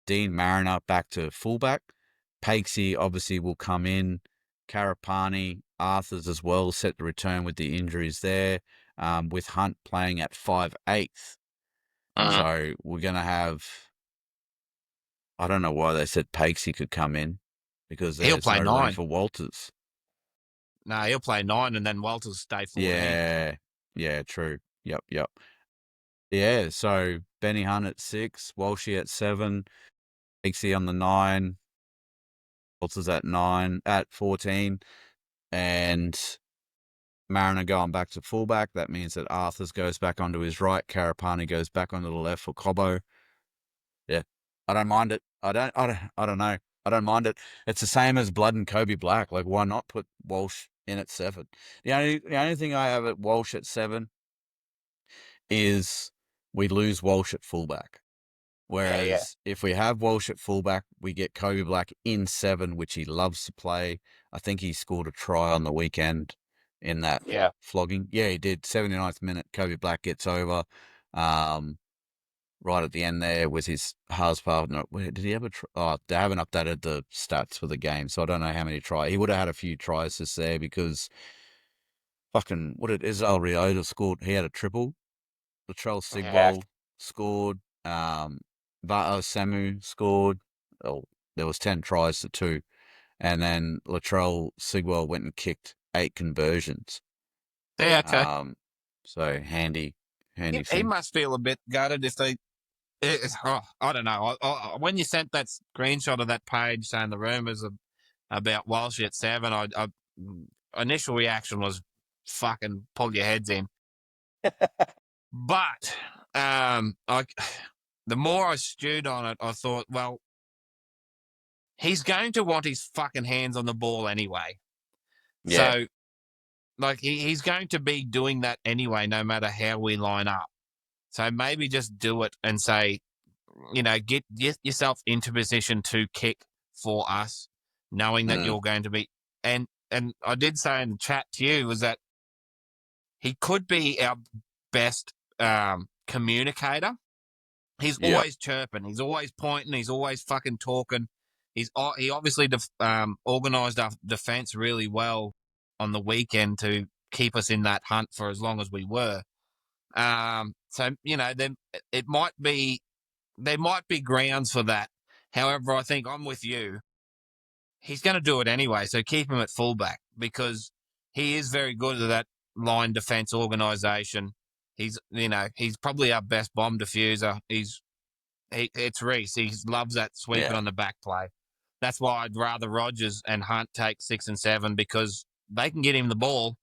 Dean Mariner back to fullback. Pacey obviously will come in. Karapani, Arthurs as well, set the return with the injuries there, with Hunt playing at 5/8. So we're going to have... I don't know why they said Pacey could come in, because there's
he'll play
no
9
room for Walters.
No, he'll play 9 and then Walters stay 14.
Yeah, true. Yep. Yeah, so Benny Hunt at 6, Walshy at 7, Pacey on the 9, Walters at 14, and Mariner going back to fullback. That means that Arthurs goes back onto his right, Karapani goes back onto the left for Cobbo. Yeah, I don't mind it. I don't know. I don't mind it. It's the same as Blood and Kobe Black. Like, why not put Walsh in at 7? The only thing I have at Walsh at 7 is we lose Walsh at fullback. Whereas if we have Walsh at fullback, we get Kobe Black in 7, which he loves to play. I think he scored a try on the weekend in that flogging. Yeah, he did. 79th minute, Kobe Black gets over. right at the end there with his halves partner. Did he ever try? Oh, they haven't updated the stats for the game, so I don't know how many tries. He would have had a few tries just there because fucking, what did Israel Riota scored? He had a triple. Latrell Sigwell scored. Va'o Samu scored. Oh, there was 10 tries to 2. And then Latrell Sigwell went and kicked 8 conversions.
Yeah, okay.
So handy
He
thing.
must feel a bit gutted if they. I don't know. When you sent that screenshot of that page saying the rumours about Walshy at 7, I initial reaction was fucking pull your heads in. But the more I stewed on it, I thought, well, he's going to want his fucking hands on the ball anyway.
Yeah.
So, like, he's going to be doing that anyway, no matter how we line up. So maybe just do it and say, get yourself into position to kick for us, knowing that you're going to be. And I did say in the chat to you was that he could be our best communicator. He's always chirping. He's always pointing. He's always fucking talking. He obviously organised our defence really well on the weekend to keep us in that hunt for as long as we were. So then there might be grounds for that. However, I think I'm with you. He's going to do it anyway, so keep him at fullback because he is very good at that line defence organisation. He's probably our best bomb diffuser. It's Reese. He loves that sweeping on the back play. That's why I'd rather Rogers and Hunt take 6 and 7 because they can get him the ball,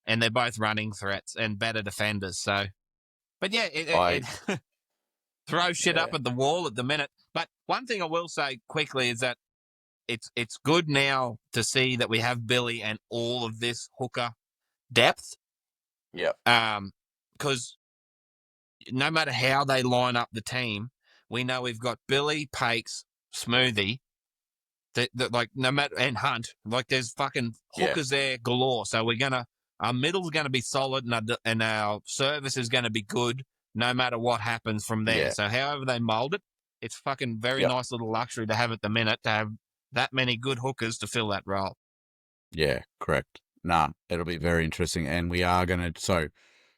and they're both running threats and better defenders. So, but yeah, it throws shit up at the wall at the minute. But one thing I will say quickly is that it's good now to see that we have Billy and all of this hooker depth.
Yep.
Because no matter how they line up the team, we know we've got Billy, Pakes, Smoothie, that like no matter, and Hunt, like there's fucking hookers there galore. So our middle's gonna be solid, and our service is gonna be good no matter what happens from there.
Yeah.
So however they mold it, it's fucking very nice little luxury to have at the minute to have that many good hookers to fill that role.
Yeah, correct. Nah, it'll be very interesting. And we are going to, so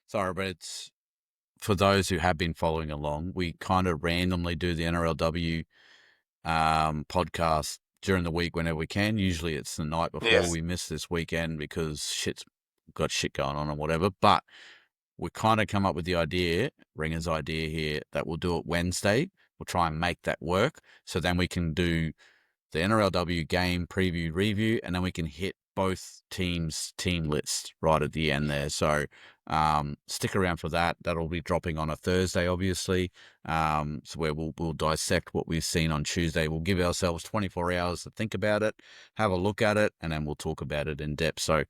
Thoroughbreds, for those who have been following along, we kind of randomly do the NRLW podcast during the week whenever we can. Usually it's the night before.
Yes.
We miss this weekend because shit's got shit going on and whatever. But we kind of come up with the idea, Ringer's idea here, that we'll do it Wednesday. We'll try and make that work. So then we can do the NRLW game preview review, and then we can hit both teams' team list right at the end there. So stick around for that. That'll be dropping on a Thursday, obviously. So where we'll dissect what we've seen on Tuesday. We'll give ourselves 24 hours to think about it, have a look at it, and then we'll talk about it in depth. So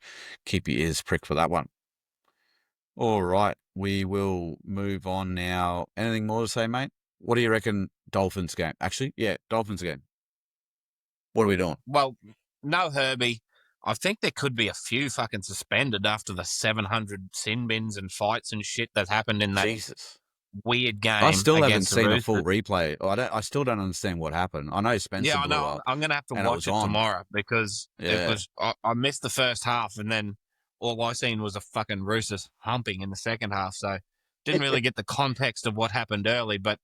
keep your ears pricked for that one. All right, we will move on now. Anything more to say, mate? What do you reckon Dolphins game? Actually, yeah, Dolphins game. What are we doing?
Well, no Herbie. I think there could be a few fucking suspended after the 700 sin bins and fights and shit that happened in that weird game.
I still haven't
against the
seen a
Roosters.
full replay. I still don't understand what happened. I know Spencer blew up.
I'm going to have to watch it tomorrow because it was. I missed the first half, and then all I seen was a fucking Roosters humping in the second half. So didn't really get the context of what happened early, but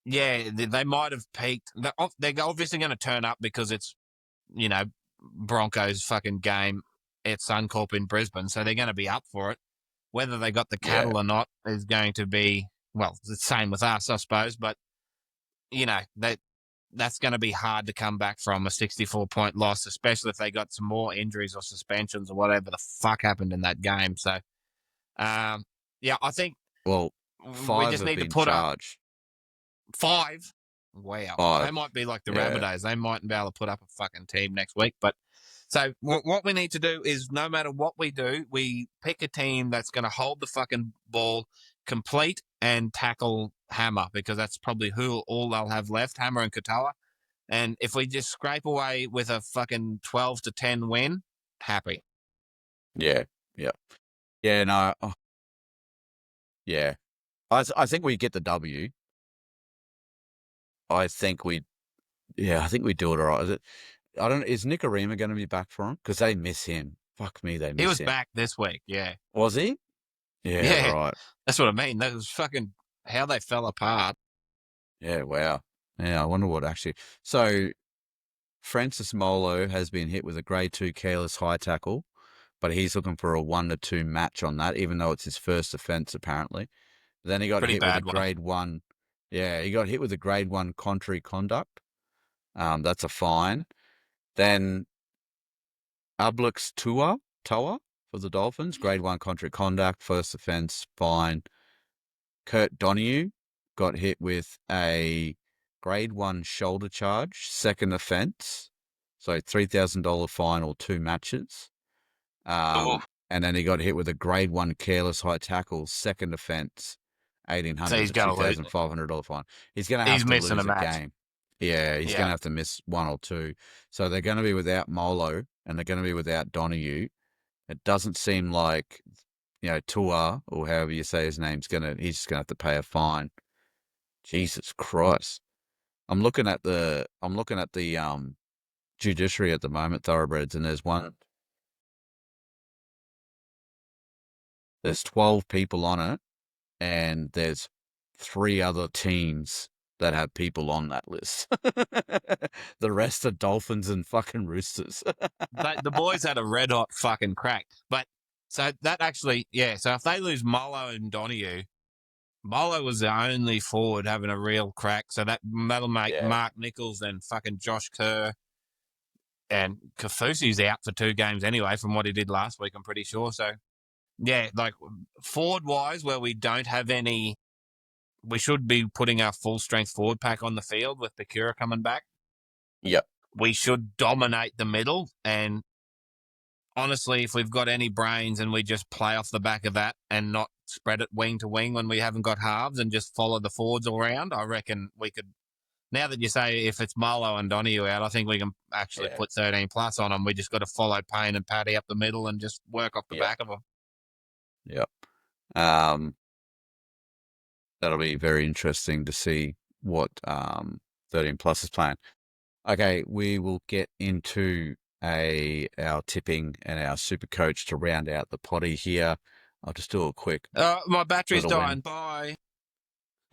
yeah, they might have peaked. They're obviously going to turn up because it's, Broncos fucking game at Suncorp in Brisbane. So they're going to be up for it. Whether they got the cattle or not is going to be, well, it's the same with us, I suppose. But, that's going to be hard to come back from a 64-point loss, especially if they got some more injuries or suspensions or whatever the fuck happened in that game. So, I think.
Well, 5
we just need to
been
put
charged.
up 5. Wow.
5.
They might be like the Rabbitohs. They mightn't be able to put up a fucking team next week. But so what we need to do is no matter what we do, we pick a team that's going to hold the fucking ball, complete and tackle Hammer, because that's probably all they'll have left, Hammer and Katoa. And if we just scrape away with a fucking 12-10 win, happy.
Yeah. Yeah. Yeah. No. Oh. Yeah. I think we get the W. I think we do it all right. Is Nicarima going to be back for him? Because they miss him. Fuck me, they miss him.
He was back this week, yeah.
Was he? Yeah,
Yeah.
right.
That's what I mean. That was fucking how they fell apart.
Yeah, wow. Yeah, I wonder what actually. So, Francis Molo has been hit with a grade 2 careless high tackle, but he's looking for a 1 to 2 match on that, even though it's his first offence, apparently. Then he got
Pretty
hit with a
bad one.
grade 1. Yeah, he got hit with a grade 1 contrary conduct. That's a fine. Then Ablix Toa for the Dolphins, grade 1 contrary conduct, first offence, fine. Kurt Donahue got hit with a grade 1 shoulder charge, second offence, so $3,000 fine or 2 matches. And then he got hit with a grade 1 careless high tackle, second offence, $1,800
So he's
to
gonna lose.
$2,500 fine. He's going to have
He's
to
missing
lose
a
a
match.
game. Yeah, he's going to have to miss 1 or 2. So they're going to be without Molo and they're going to be without Donahue. It doesn't seem like, Tua, or however you say his name's he's just gonna have to pay a fine. Jesus Christ. I'm looking at the judiciary at the moment, Thoroughbreds, and there's 12 people on it, and there's 3 other teams that have people on that list. The rest are Dolphins and fucking Roosters.
The boys had a red hot fucking crack. But so that actually, so if they lose Molo and Donahue, Molo was the only forward having a real crack. So that'll make Mark Nichols and fucking Josh Kerr and Kafusi's out for 2 games anyway from what he did last week, I'm pretty sure. So, like forward-wise, where we don't have any, we should be putting our full-strength forward pack on the field with Bakura coming back.
Yep.
We should dominate the middle, and honestly, if we've got any brains and we just play off the back of that and not spread it wing to wing when we haven't got halves and just follow the forwards all around, I reckon we could. Now that you say if it's Molo and Donahue out, I think we can actually put 13 plus on them. We just got to follow Payne and Paddy up the middle and just work off the back of them.
Yep. That'll be very interesting to see what 13 plus is playing. Okay, we will get into our tipping and our super coach to round out the potty here. I'll just do a quick.
My battery's dying. Bye.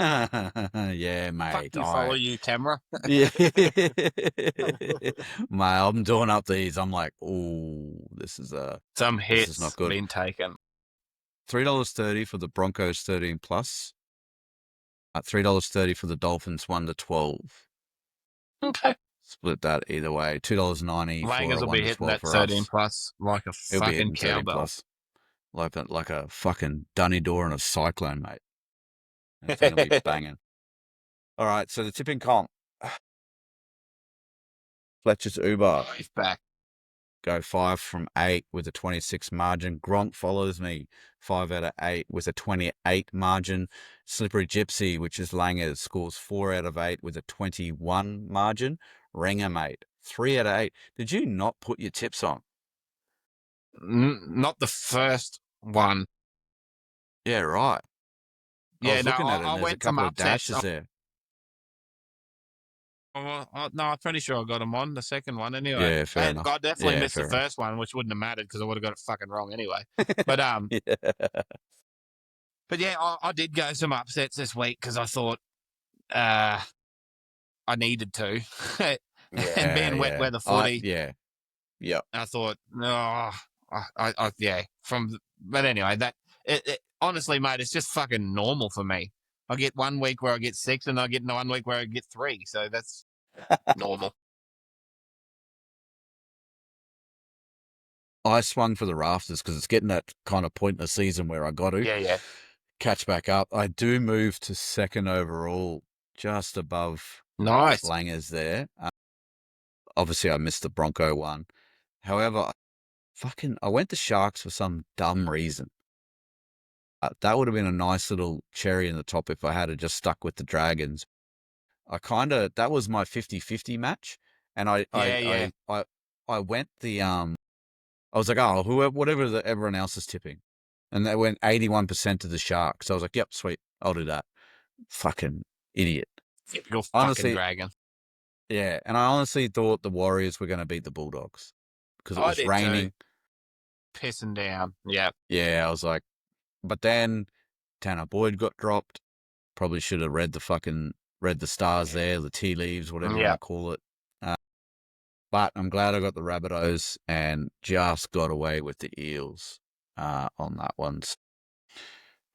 Yeah, mate.
Fuck you, follow you, camera.
Yeah. Mate, I'm doing up these. I'm like, this is
some hits
this is not good.
Been taken.
$3.30 for the Broncos 13 plus. $3.30 for the Dolphins 1 to 12.
Okay.
Split that either way. $2.90 for
Langers
a
will
1
be
to
hitting
12
that
for
13
us.
plus like a
He'll
fucking cowbell.
Like a fucking dunny door and a cyclone, mate. That thing will be banging. All right, so the tipping comp. Fletcher's Uber.
He's back.
Go 5 from 8 with a 26 margin. Gronk follows me 5 out of 8 with a 28 margin. Slippery Gypsy, which is Langers, scores 4 out of 8 with a 21 margin. Ringer, mate, 3 out of 8. Did you not put your tips on?
Not the first one.
Yeah, right. I was looking at it, and there's a couple of dashes there.
No, I'm pretty sure I got them on the second one anyway.
Yeah, fair enough.
I definitely missed the first one, which wouldn't have mattered because I would have got it fucking wrong anyway. But but yeah, I did go some upsets this week because I thought I needed to. And being wet weather footy.
Yeah.
I thought, but anyway, it honestly, mate, it's just fucking normal for me. I get 1 week where I get 6 and I get 1 week where I get 3. So that's normal.
I swung for the rafters because it's getting that kind of point in the season where I got to catch back up. I do move to second overall, just above Langers there. Obviously, I missed the Bronco one. However, I went to Sharks for some dumb reason. That would have been a nice little cherry in the top if I had just stuck with the Dragons. That was my 50-50 match. And I went I was like, whatever everyone else is tipping. And they went 81% to the Sharks. So I was like, yep, sweet. I'll do that. Fucking idiot.
Typical fucking
Honestly,
dragon.
Yeah, and I honestly thought the Warriors were going to beat the Bulldogs because it
I
was
did
raining.
too. Pissing down. Yeah.
Yeah, I was like, but then Tanner Boyd got dropped. Probably should have read the stars there, the tea leaves, whatever you
Yeah.
want to call it. But I'm glad I got the Rabbitohs and just got away with the Eels on that one.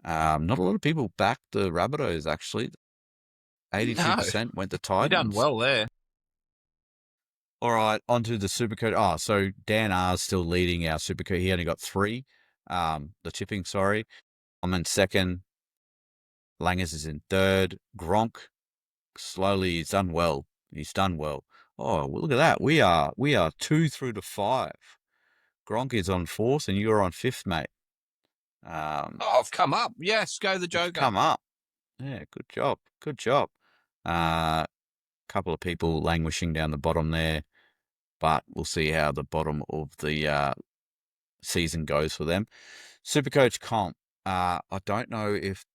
Not a lot of people backed the Rabbitohs, actually. 82% went to
You
Titans.
done well there.
All right, onto the Supercoach. Oh, so Dan R's still leading our Supercoach. He only got 3. The tipping, sorry. I'm in second. Langers is in third. Gronk, slowly, he's done well. Oh, well, look at that. We are 2 through to 5. Gronk is on 4th, and you're on 5th, mate.
I've come up. Yes, go the Joker.
Come up. Yeah, good job. Good job. Couple of people languishing down the bottom there, but we'll see how the bottom of the season goes for them. Supercoach comp. I don't know if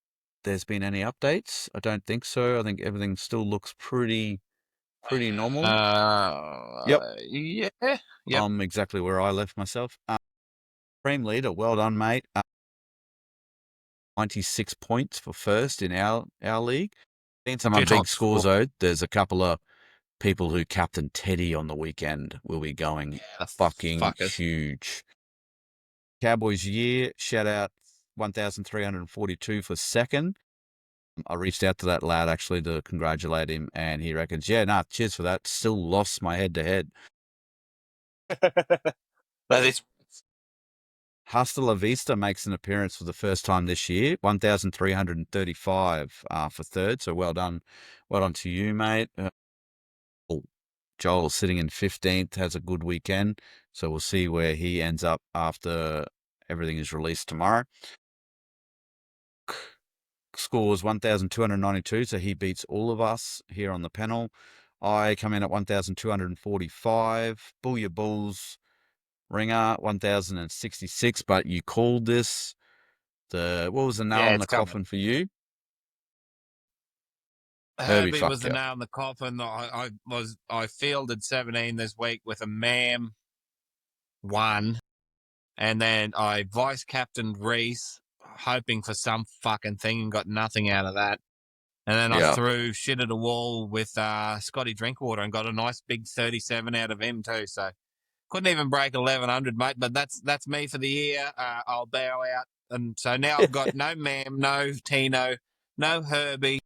there's been any updates. I don't think so. I think everything still looks pretty normal. Yep.
Yeah. Yep.
I'm exactly where I left myself. Supreme leader, well done, mate. 96 points for first in our league. Seen some big scores though. There's a couple of people who captained Teddy on the weekend will be going fucking huge. Cowboys year, shout out 1,342 for second. I reached out to that lad actually to congratulate him, and he reckons, cheers for that. Still lost my head-to-head.
That is.
Hasta La Vista makes an appearance for the first time this year, 1,335 for third. So well done to you, mate. Joel sitting in 15th, has a good weekend. So we'll see where he ends up after everything is released tomorrow. Scores 1,292, so he beats all of us here on the panel. I come in at 1,245. Booyah Bulls. Ringer 1,066, but you called this. What was the nail in the coffin for you?
Herbie was the nail in the coffin. I fielded 17 this week with a Mam 1, and then I vice captained Reese, hoping for some fucking thing, and got nothing out of that. And then I threw shit at a wall with Scotty Drinkwater and got a nice big 37 out of him too. So couldn't even break 1,100, mate. But that's me for the year. I'll bow out. And so now I've got no Mam, no Tino, no Herbie.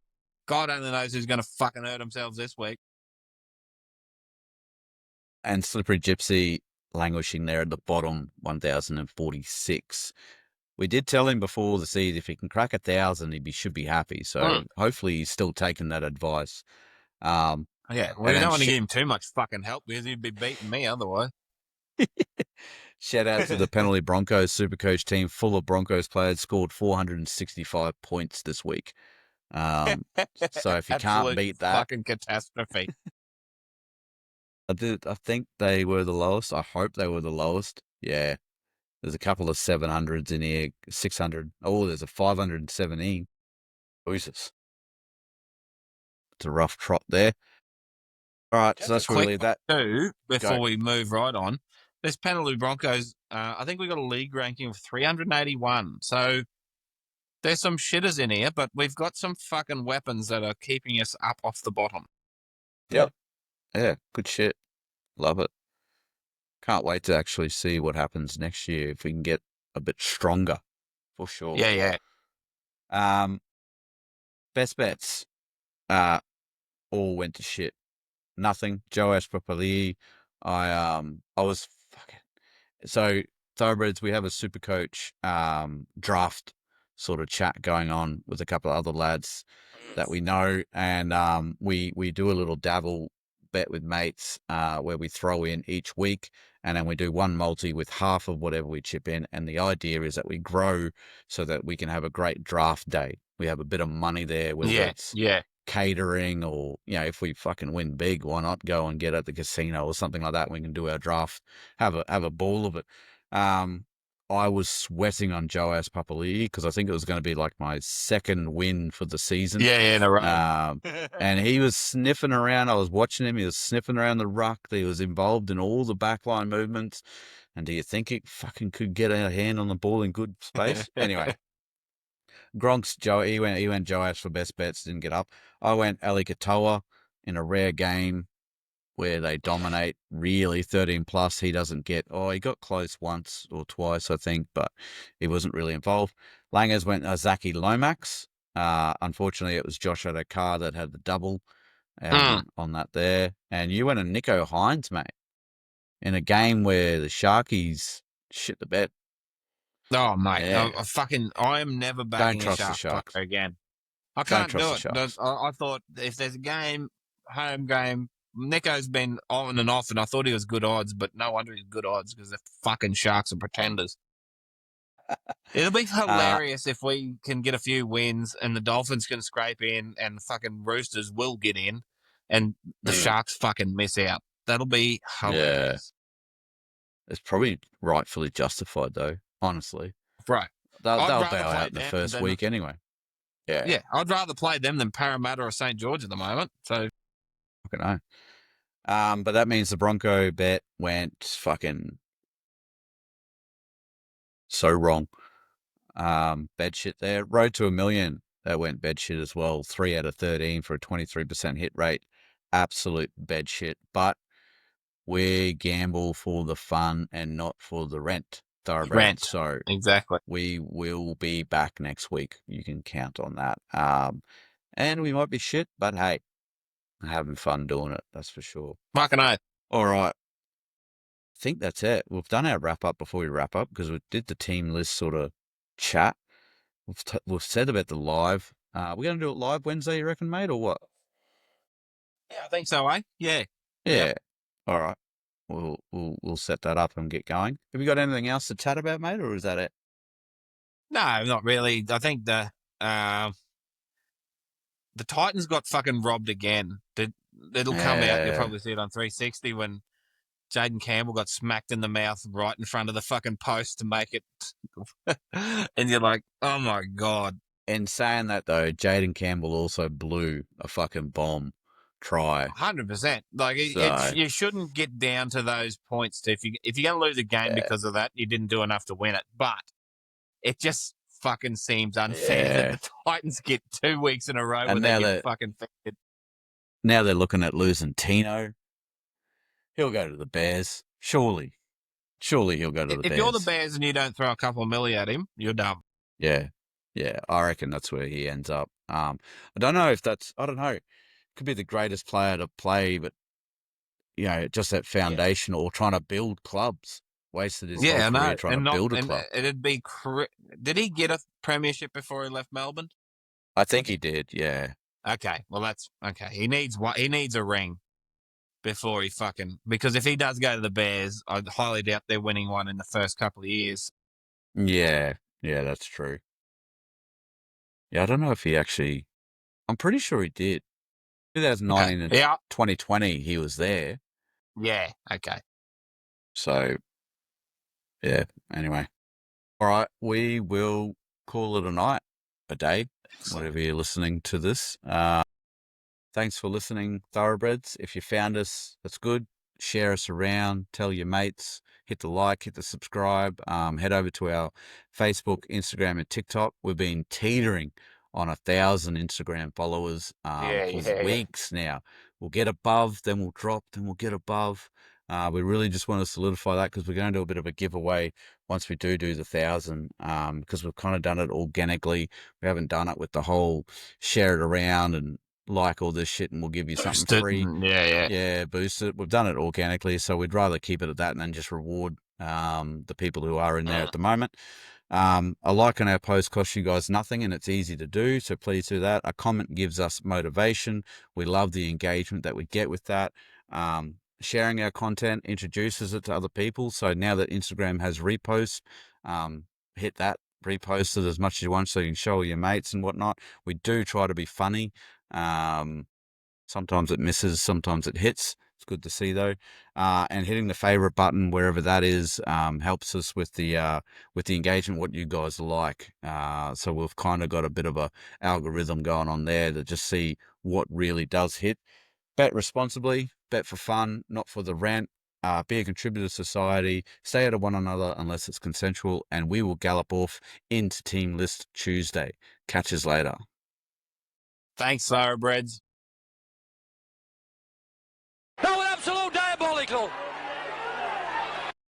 God only knows who's going to fucking hurt themselves this week.
And Slippery Gypsy languishing there at the bottom, 1,046. We did tell him before the season if he can crack 1,000, he should be happy. So hopefully he's still taking that advice.
We don't want to give him too much fucking help because he'd be beating me otherwise.
Shout out to the Penalty Broncos Supercoach team, full of Broncos players, scored 465 points this week. So if you can't beat that,
fucking catastrophe.
I think they were the lowest. I hope they were the lowest. Yeah. There's a couple of 700s in here, 600. Oh, there's a 517. Jesus. It's a rough trot there. All right, so that's where we leave that.
Before we move right on, this Penalty Broncos, I think we got a league ranking of 381. So there's some shitters in here, but we've got some fucking weapons that are keeping us up off the bottom.
Yep. Yeah, good shit. Love it. Can't wait to actually see what happens next year if we can get a bit stronger, for sure.
Yeah.
Best bets, all went to shit. Nothing. Joash Papali. I was fucking. So Thoroughbreds, we have a super coach draft sort of chat going on with a couple of other lads that we know, and we do a little dabble bet with mates where we throw in each week, and then we do one multi with half of whatever we chip in, and the idea is that we grow so that we can have a great draft day. We have a bit of money there, whether it's catering or, if we fucking win big, why not go and get at the casino or something like that? We can do our draft, have a ball of it. I was sweating on Joas Papali'i because I think it was going to be like my second win for the season.
Yeah, in a row.
And he was sniffing around. I was watching him. He was sniffing around the ruck. He was involved in all the backline movements. And do you think he fucking could get a hand on the ball in good space? Anyway, Gronk's he went Joas for best bets, didn't get up. I went Ali Katoa in a rare game where they dominate really 13 plus. He doesn't get, he got close once or twice, I think, but he wasn't really involved. Langers went Zaki Lomax. Unfortunately, it was Josh Adokar that had the double on that there. And you went a Nico Hines, mate, in a game where the Sharkies shit the bed.
Oh, mate.
Yeah.
I am never backing
trust the
a Sharks
Sharks.
player again. I can't do
trust
it.
the Sharks.
I thought if there's a game, home game, Nico's been on and off, and I thought he was good odds, but no wonder he's good odds because the fucking Sharks are pretenders. It'll be hilarious if we can get a few wins and the Dolphins can scrape in and the fucking Roosters will get in and the Sharks fucking miss out. That'll be hilarious.
It's probably rightfully justified, though, honestly.
Right.
They'll bow out in the first week anyway. Yeah.
Yeah, I'd rather play them than Parramatta or St. George at the moment. So,
I don't know. But that means the Bronco bet went fucking so wrong. Bed shit there. Road to $1 million, that went bed shit as well. 3 out of 13 for a 23% hit rate. Absolute bed shit. But we gamble for the fun and not for the rent. Thoroughbred. So
exactly.
We will be back next week. You can count on that. And we might be shit, but hey, having fun doing it. That's for sure.
Fucking oath.
All right. I think that's it. We've done our wrap up before we wrap up because we did the team list sort of chat. We've said about the live. We're going to do it live Wednesday, you reckon, mate, or what?
Yeah, I think so, eh? Yeah.
Yeah. All right. We'll set that up and get going. Have you got anything else to chat about, mate, or is that it?
No, not really. I think the Titans got fucking robbed again. It'll come out. You'll probably see it on 360 when Jaden Campbell got smacked in the mouth right in front of the fucking post to make it. And you're like, oh my God.
In saying that, though, Jaden Campbell also blew a fucking bomb try.
100%. Like, you shouldn't get down to those points. If you're going to lose a game because of that, you didn't do enough to win it. But it just fucking seems unfair that the Titans get 2 weeks in a row where they get fucking fed.
Now they're looking at losing Tino. He'll go to the Bears. Surely he'll go to the Bears.
If you're the Bears and you don't throw a couple of million at him, you're dumb.
Yeah. I reckon that's where he ends up. I don't know if I don't know. Could be the greatest player to play, but just that foundation or trying to build clubs. Wasted his whole career trying to build a club.
It'd be. Did he get a premiership before he left Melbourne?
I think he did. Yeah.
Okay. Well, that's okay. He needs a ring before he because if he does go to the Bears, I highly doubt they're winning one in the first couple of years.
Yeah, that's true. Yeah, I don't know if he actually. I'm pretty sure he did. 2019 and 2020, he was there.
Yeah. Okay.
So, yeah. Anyway, all right. We will call it a day, whatever you're listening to this. Thanks for listening, Thoroughbreds. If you found us, that's good. Share us around. Tell your mates. Hit the like. Hit the subscribe. Head over to our Facebook, Instagram, and TikTok. We've been teetering on 1,000 Instagram followers for weeks now. We'll get above, then we'll drop, then we'll get above. We really just want to solidify that because we're going to do a bit of a giveaway once we do the 1,000 because we've kind of done it organically. We haven't done it with the whole share it around and like all this shit and we'll give you something free. Yeah, boost it. We've done it organically, so we'd rather keep it at that and then just reward the people who are in there at the moment. A like on our post costs you guys nothing and it's easy to do, so please do that. A comment gives us motivation. We love the engagement that we get with that. Sharing our content introduces it to other people, so now that Instagram has reposts, hit that, repost it as much as you want so you can show all your mates and whatnot. We do try to be funny. Sometimes it misses, sometimes it hits. It's good to see though. And hitting the favorite button wherever that is helps us with the engagement, what you guys like. So we've kind of got a bit of a algorithm going on there to just see what really does hit. Bet responsibly, bet for fun, not for the rant. Be a contributor to society, stay out of one another unless it's consensual, and we will gallop off into Team List Tuesday. Catch us later.
Thanks, Thoroughbreds.